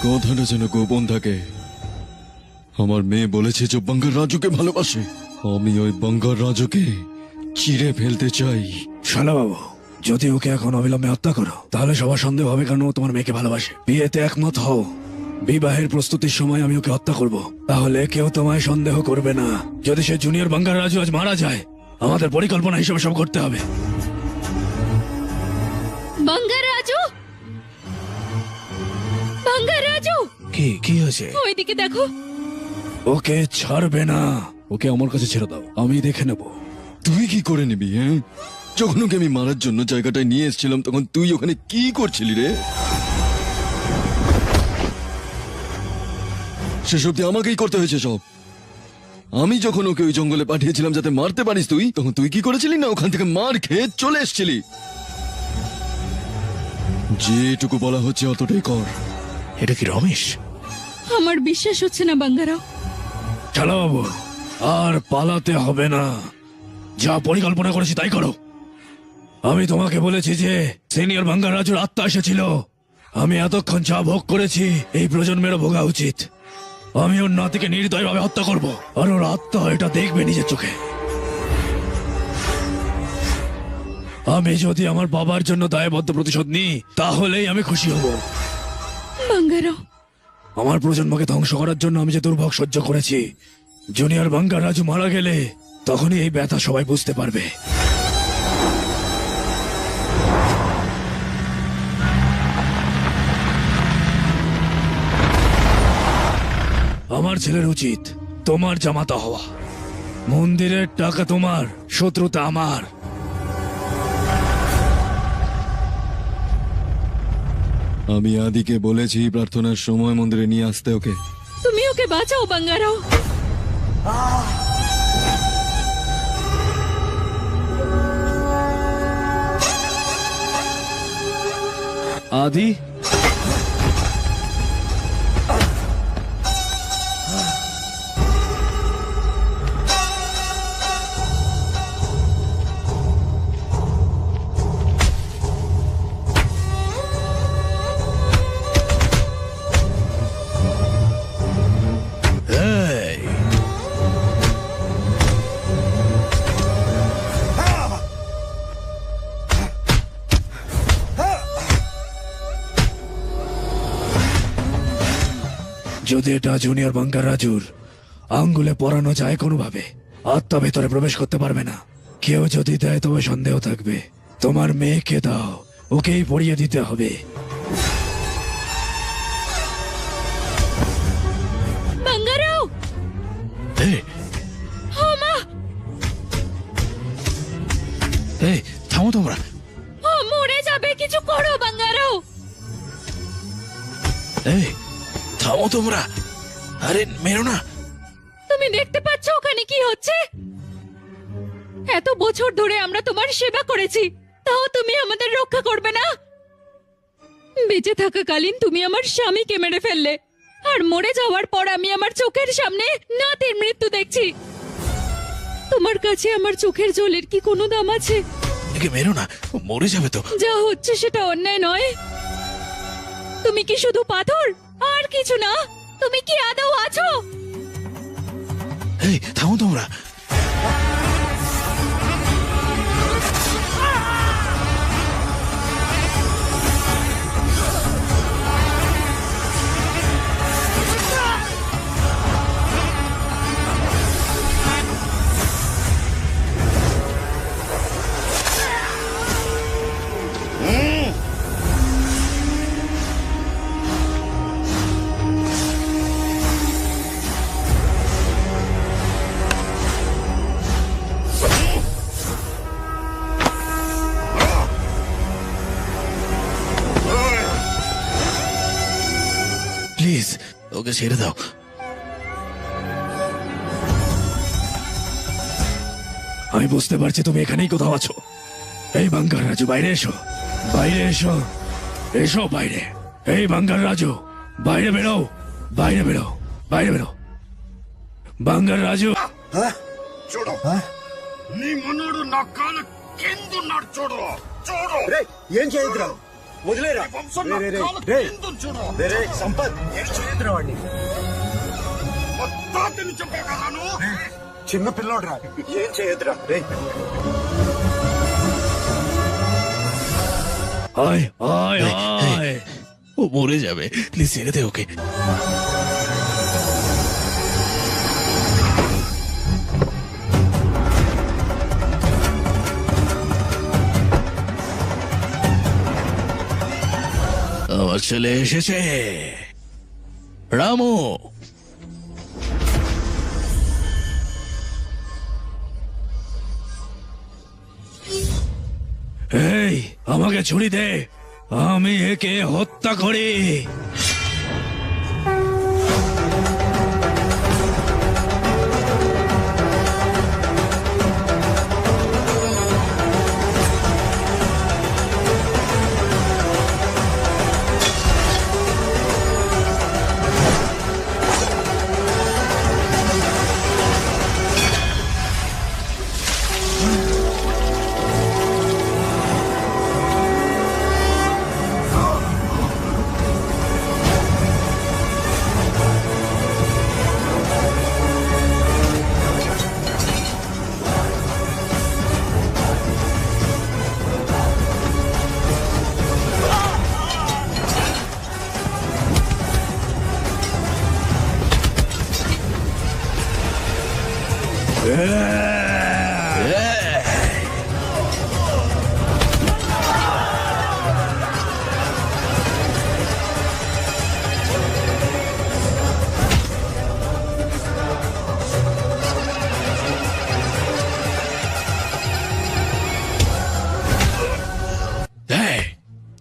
কথাটা যেন গোপন থাকে। আমার মেয়ে বলেছে যে বাঙ্গার রাজুকে ভালোবাসে। আমি ওই বাঙ্গার রাজুকে চিড়ে ফেলতে চাই। শালা বাবু, যদি ওকে এখন অবিলম্বে হত্যা করো তাহলে সবার সন্দেহ হবে, কারণ ও তোমার মেয়েকে ভালোবাসে। বিয়েতে একমত হও, বিবাহের প্রস্তুতির সময় আমি ওকে হত্যা করব, তাহলে কেউ তোমায় সন্দেহ করবে না। যদি সে জুনিয়র বাঙ্গার রাজু আজ মারা যায়, আমাদের পরিকল্পনা হিসেবে সব করতে হবে। বাঙ্গার রাজু, বাঙ্গার রাজু, কি কি হয়েছে? ওইদিকে দেখো। ওকে ছাড়বে না, ওকে আমার কাছে ছেড়ে দাও, আমি দেখে নেব। তুই কি করে নিবি? হ্যাঁ, যখন ওকে আমি মারার জন্য জায়গাটায় নিয়ে এসেছিলাম তখন তুই ওখানে কি করছিলি রে? সেসব দিয়ে আমাকেই করতে হয়েছে সব। আমি যখন ওকে ওই জঙ্গলে পাঠিয়েছিলাম যাতে মারতে পারিস তুই, তখন তুই কি করেছিলি না ওখান থেকে মার খেয়ে চলে এসেছিলি। যেটুকু বলা হচ্ছে অতটাই কর। এটা কি রমেশ? আমার বিশ্বাস হচ্ছে না বাঙ্গারাও। চলো বাবু, আর পালাতে হবে না। যা পরিকল্পনা করেছি তাই করো। আমি তোমাকে বলেছি যে সিনিয়র বাঙ্গার রাজুর আত্মা এসেছিল। আমি এতক্ষণ যা ভোগ করেছি এই প্রজন্মেরও ভোগা উচিত। আমি ওর নাতিকে নির্দয়ভাবে হত্যা করব, আর ওর আত্মা এটা দেখবে নিজের চোখে। আমি যদি আমার বাবার জন্য দায়বদ্ধ প্রতিশোধ নিই তাহলেই আমি খুশি হব। বাঙ্গারাও, আমার প্রজন্মকে ধ্বংস করার জন্য আমি যে দুর্ভোগ সহ্য করেছি, জুনিয়র বাঙ্গার রাজু মারা গেলে তখনই এই ব্যথা সবাই বুঝতে পারবে। আমার ছেলের উচিত তোমার জামাতা হওয়া। মন্দিরের টাকা তোমার, শত্রুতা আমার। আমি আদিকে বলেছি প্রার্থনার সময় মন্দিরে নিয়ে আসতে ওকে। তুমি ওকে বাঁচাও বাঙ্গারাও। আদি, এই, যদি এটা জুনিয়র বাঙ্গার রাজুর আঙ্গুলে পরানো যায় কোনোভাবে, আত্মা ভেতরে প্রবেশ করতে পারবে না। কেউ যদি দেয় তবে সন্দেহ থাকবে। তোমার মেয়েকে দাও, ওকেই পড়িয়ে দিতে হবে। বাঙ্গারাও, এই, ও মা, এই, থামো তোমরা। ও মরে যাবে, কিছু করো বাঙ্গারাও। এই, থামো তোমরা। আরে মেরো না। তুমি দেখতে পাচ্ছ ওখানে কি হচ্ছে? এত বছর ধরে আমরা তোমার সেবা করেছি, তাও তুমি আমাদের রক্ষা করবে না? বেঁচে থাকাকালীন তুমি আমার স্বামীকে মেরে ফেললে, আর মরে যাওয়ার পর আমি আমার চোখের সামনে নাতির মৃত্যু দেখছি। তোমার কাছে আমার চোখের জলের কি কোনো দাম আছে? একে মেরো না, ও মরে যাবে তো। যা হচ্ছে সেটা অন্যায় নয়। তুমি কি শুধু পাথর আর কিছু না? তুমি কি আদৌ আছো? এই, থামো তোমরা। প্লিজ ওকে ছেড়ে দাও। আমি বুঝতে পারছি তুমি এখানেই কোথাও আছো। এই বাঙ্গার রাজু, বাইরে এসো, বাইরে এসো, এসো বাইরে। এই বাঙ্গার রাজু, বাইরে বেরো, বাইরে বেরো, বাইরে বেরো। বাঙ্গার রাজু, ఏం చేయొద్దురా, వదిలేరా. రే, రే, రే, రే, రే, సంపత్ ఏం చేయొద్దురా వాడిని. రే, చిన్న పిల్లోడ్రా, ఏం చేయొద్దురా. రే, আয় আয় আয়। ও মরে যাবে, প্লিজ ছেড়ে দে ওকে। আমার ছেলে এসেছে, রামু। এই, আমাকে ছুরি দে, আমি একে হত্যা করি। এই,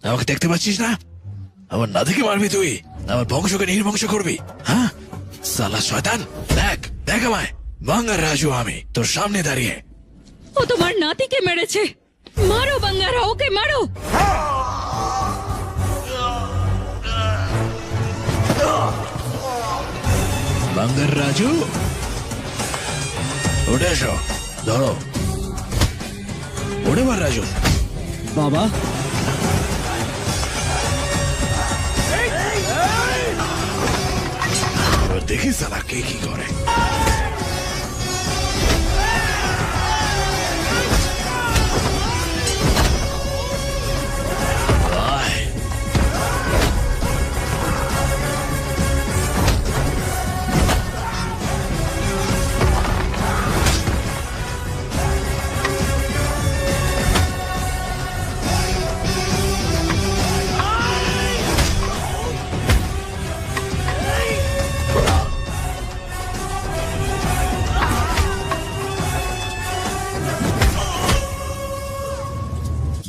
আমাকে দেখতে পাচ্ছিস না? আমার না দেখে মারবি তুই? আমার বংশকে নির্বংশ করবি? হ্যাঁ সালা শয়তান, দেখ দেখ আমায়, বাঙ্গার রাজু আমি তোর সামনে দাঁড়িয়ে। ও তোমার নাতিকে মেরেছে। মারো বাঙ্গারা, ওকে মারো। বাঙ্গার রাজু, উঠে এসো, ধরো, ওঠে মার রাজু। বাবা, এবার দেখি সালা কে কি করে। আয়।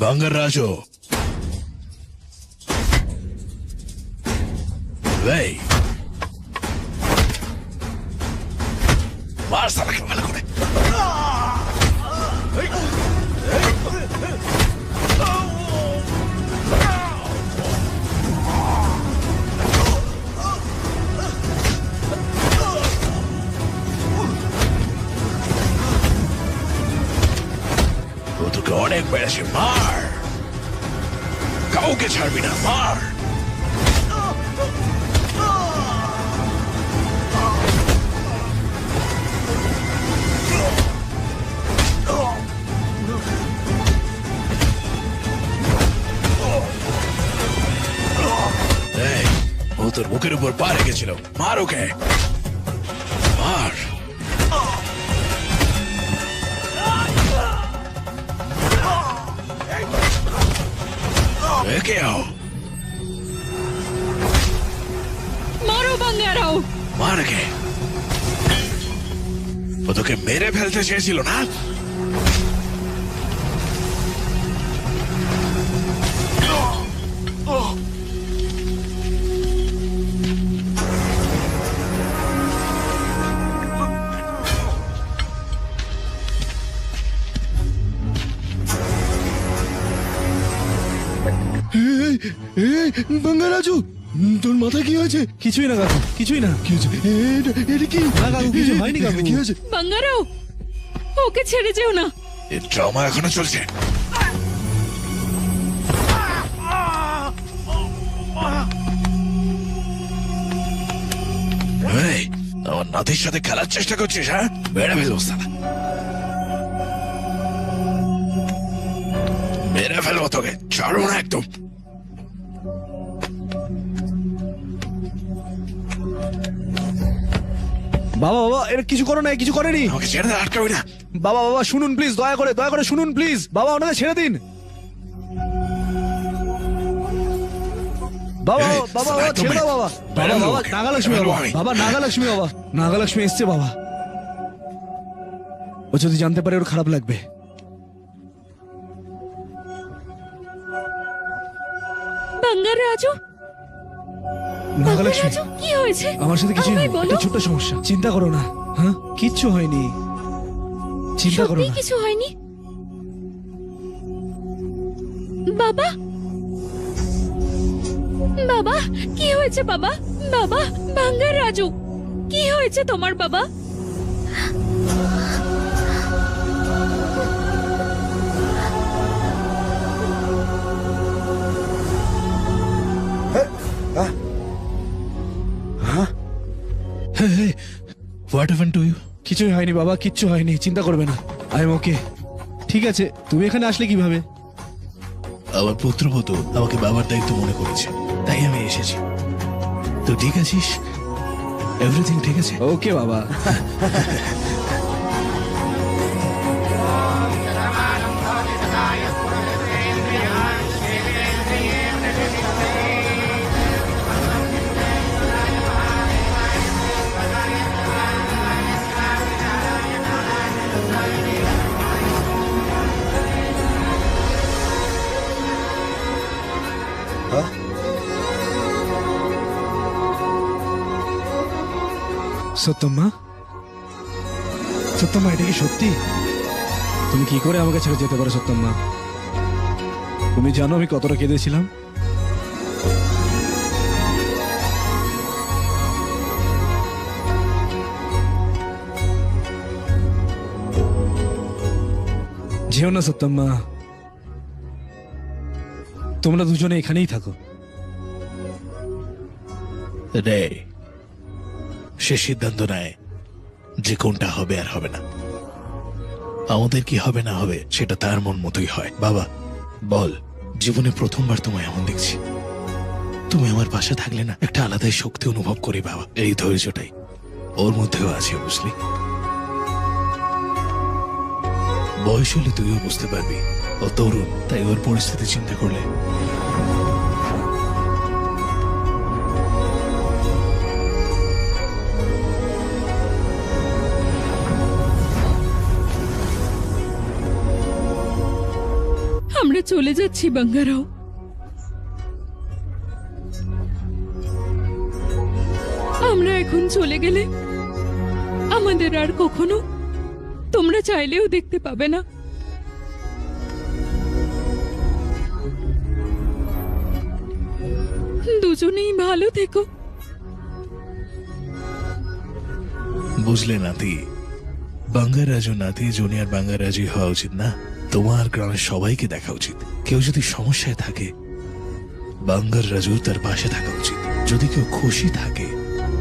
Bangaraju. Hey. মার সালাকে ভালো করে। ও তোকে অনেক বেড়েছে, মার, কাউকে ছাড়বি না, মার। এই, ও তোর বুকের উপর পা রেখেছিল, মার ওকে, মার। একে আও, মারো বাঙ্গারাও। মার একে। ও তোকে মেরে ফেলতে চেয়েছিল না? বাঙ্গারাজু, তোর মাথা কি হয়েছে? কিছুই না কাকু, কিছুই না। কি হয়েছে? এটা কি? না কাকু, কিছু হয়নি কাকু। কি হয়েছে? বাঙ্গারাও, ওকে ছেড়ে যেও না। এর ট্রমা এখনো চলছে। এই, আমার নাতির সাথে খেলার চেষ্টা করছিস? হ্যাঁ, মেরে ফেলবো সালা, মেরে ফেলবো তোকে, ছাড়বো না একদম। বাবা বাবা, এটা কিছু করো না, কিছু করেনি। আমাকে ছেড়ে দে, আটকাবি না। বাবা বাবা শুনুন প্লিজ, দয়া করে শুনুন প্লিজ। বাবা ওনাকে ছেড়ে দিন। বাবা এই, বাবা সালা, বাবা ছেড়ে দাও বাবা। বাবা বেরোলো বাবা, ওকে, নাগালক্ষ্মী বেরোলো বাবা, আমি। বাবা নাগালক্ষ্মী বাবা, নাগালক্ষ্মী এসছে বাবা। ও যদি জানতে পারে ওর খারাপ লাগবে। বাঙ্গারাজু, নাগালক্ষ্মী, বাঙ্গারাজু, কি হয়েছে? আমার সাথে কিছু আমায় বলো। একটা ছোট্ট সমস্যা, চিন্তা করো না। হ্যাঁ, কিচ্ছু হয়নি, চিন্তা করো সত্যি না। কিছু হয়নি? বাবা, বাবা, কি হয়েছে বাবা? বাবা, বাঙ্গারাজু, কি হয়েছে তোমার বাবা? What happened to you? কিছুই হয়নি বাবা, কিচ্ছু হয়নি, চিন্তা করবে না। I am okay. ঠিক আছে, তুমি এখানে আসলে কিভাবে? আমার পুত্রবধূ আমাকে বাবার দায়িত্ব মনে করেছে, তাই আমি এসেছি। তো ঠিক আছিস? এভরিথিং ঠিক আছে? ওকে বাবা। সত্যম্মা, সত্যম্মা, এটা কি সত্যি? তুমি কি করে আমাকে ছেড়ে যেতে পারো সত্যম্মা? তুমি জানো আমি কতটা কেঁদেছিলাম? যেও না সত্যম্মা, তোমরা দুজনে এখানেই থাকো। রে সে সিদ্ধান্ত নেয় যে কোনটা হবে আর হবে না। আমাদের কি হবে না হবে সেটা তার মন মতোই হয়। বাবা বল, জীবনে প্রথমবার তোমায় এমন দেখছি। তুমি আমার পাশে থাকলে না একটা আলাদাই শক্তি অনুভব করি বাবা। এই ধৈর্যটাই ওর মধ্যেও আছে, বুঝলি? বয়স হলে তুইও বুঝতে পারবি ও তরুণ, তাই ওর পরিস্থিতি চিন্তা করলে আমরা চলে যাচ্ছি বাঙ্গারাও। আমরা এখন চলে গেলে আমাদের আর কখনো তোমরা চাইলেও দেখতে পাবে না। দুজনেই ভালো থেকো। বুঝলে নাতি, বাঙ্গারাজু নাতি জুনিয়র বাঙ্গারাজি হওয়া উচিত না? তোমার গ্রামের সবাইকে দেখা উচিত। কেউ যদি সমস্যায় থাকে বাঙ্গারাজু তার পাশে থাকা উচিত। যদি কেউ খুশি থাকে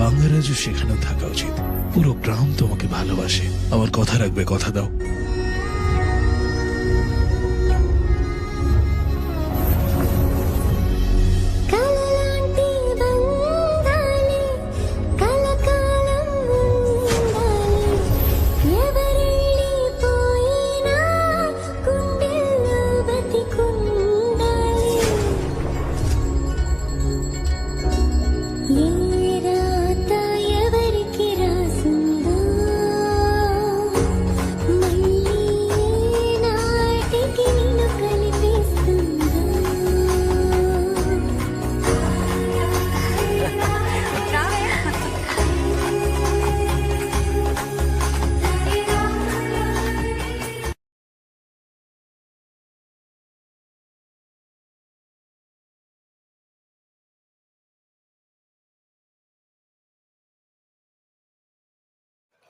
বাঙ্গারাজু সেখানেও থাকা উচিত। পুরো গ্রাম তোমাকে ভালোবাসে। আমার কথা রাখবে, কথা দাও। కలలాంటి బంధాలే కలకాలం ఉండాలి. ఎవరెళ్ళిపోయినా గుండెల్లో బతికుండాలి. ఏ రాత ఎవరికి రాసిందో మళ్ళీ నాటికి నిన్ను కలిపిస్తుందో.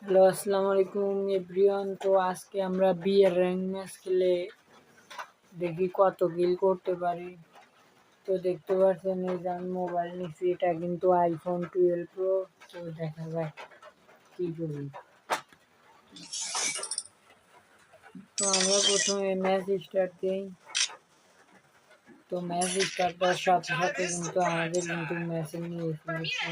হ্যালো, আসসালামু আলাইকুম এভরিওয়ান। তো আজকে আমরা বিয়ের র্যাঙ্ক ম্যাচ খেলে দেখি কত কিল করতে পারি। তো দেখতে পাচ্ছেন এই যে আমি মোবাইল নিচ্ছি, এটা কিন্তু আইফোন 12 প্রো। তো দেখা যাক কি করি। তো আমরা প্রথমে ম্যাচ স্টার্ট দিই। তো ম্যাচ স্টার্ট করার সাথে সাথে কিন্তু আমাদের কিন্তু ম্যাচে নিয়ে এসেছে।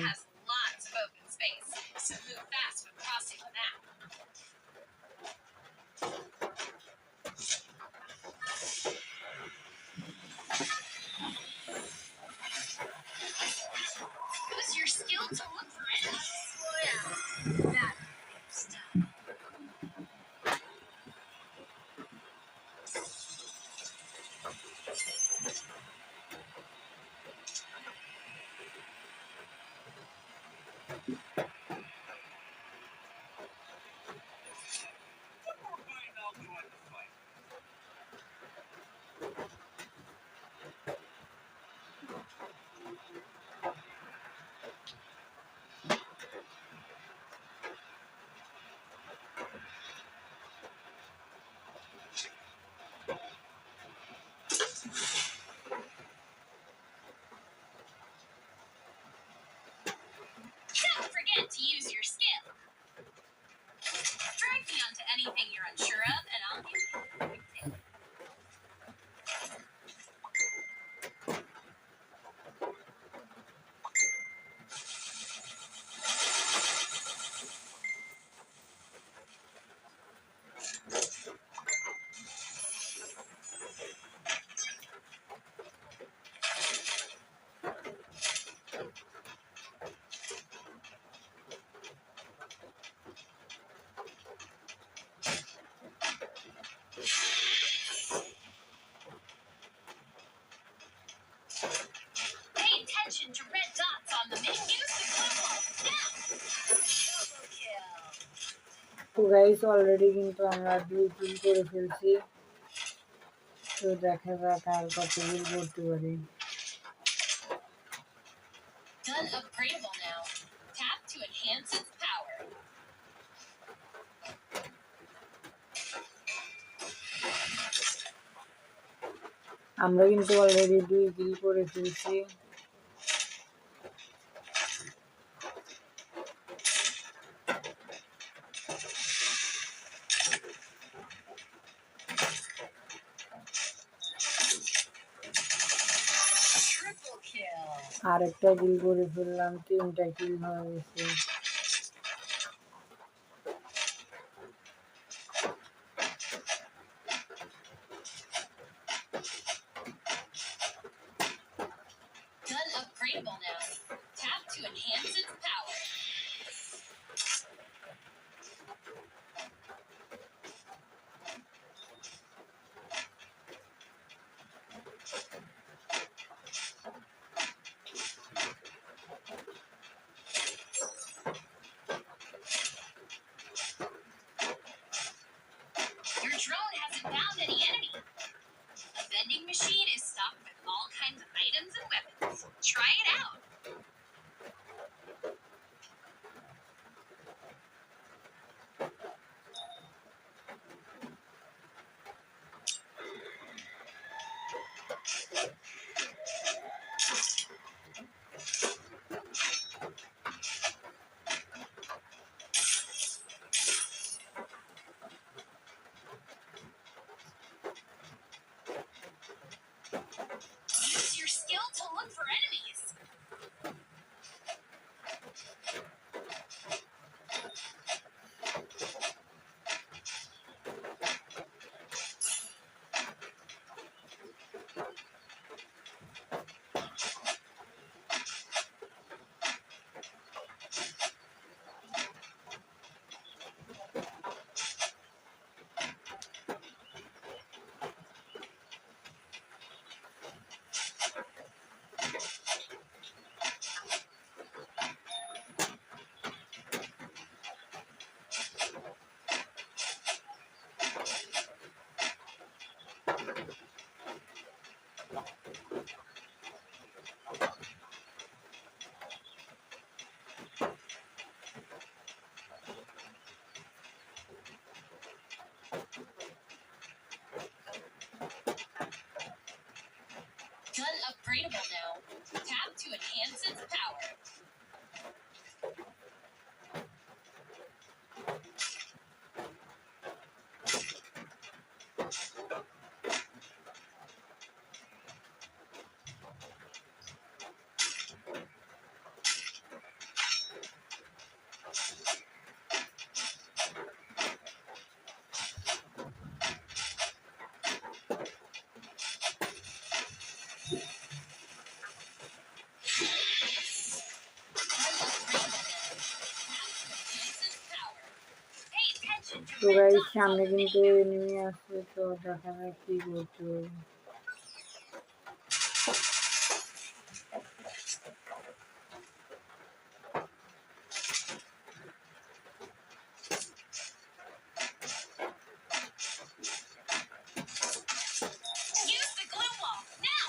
তো গাইস অলরেডি কিন্তু আমরা 2 কিল করে ফেলছি। তো দেখা যাক আর কত কিল করতে পারি। Gun upgradable now. Tap to enhance its power. আমরা কিন্তু অলরেডি 2 কিল করে ফেলছি। আরেকটা কিল করে ফেললাম, 3টা কিল হয়ে গেছে। Gun upgradable now. Tap to enhance its power. Your drone hasn't found any enemy. A vending machine is stocked with all kinds of items and weapons. Try it out. Use your skill to look for enemies. Gun upgradable now. Tap to enhance its power. তো guys সামনে কিন্তু enemy আসছে, তো দেখা যাক কি করতে হবে। Use the glue wall now.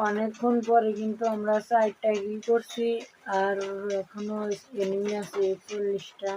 অনেকক্ষণ পরে কিন্তু আমরা 4টা কিল করছি, আর এখনো এনিমি আছে 41টা।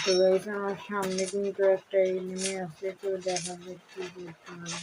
তো গাইস আমার সামনে কিন্তু একটা এনিমি আছে, তো দেখা যাক কি করতে পারে।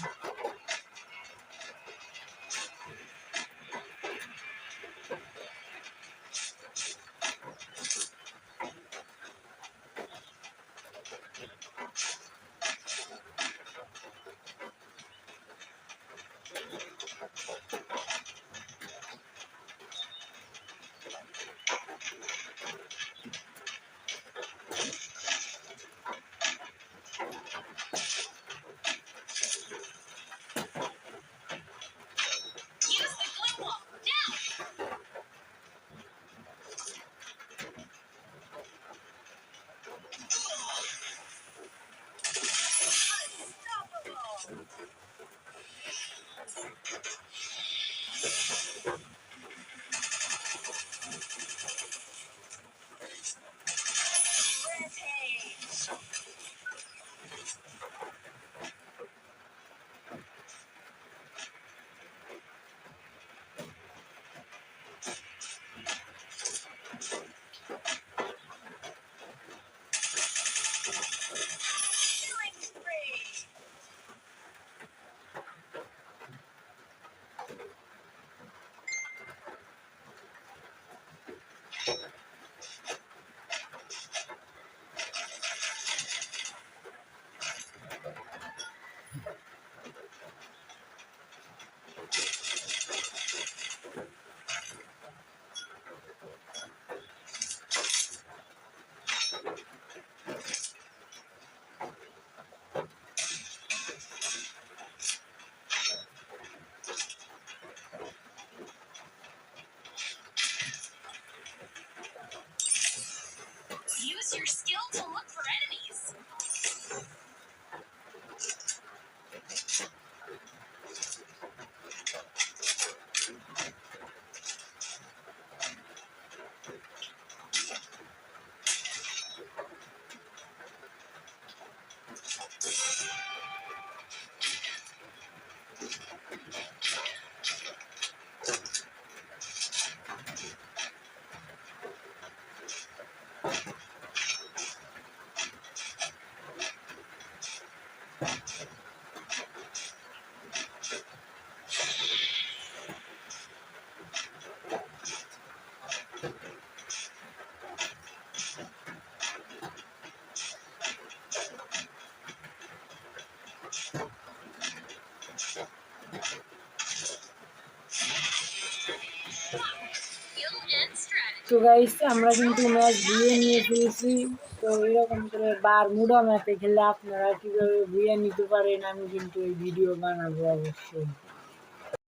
তো গাইস আমরা কিন্তু ম্যাচ ধুয়ে নিয়ে ফেলেছি। তো এরকম করে বারমুডা ম্যাপে খেলে আপনারা কিভাবে ধুয়ে নিতে পারেন আমি কিন্তু এই ভিডিও বানাবো অবশ্যই।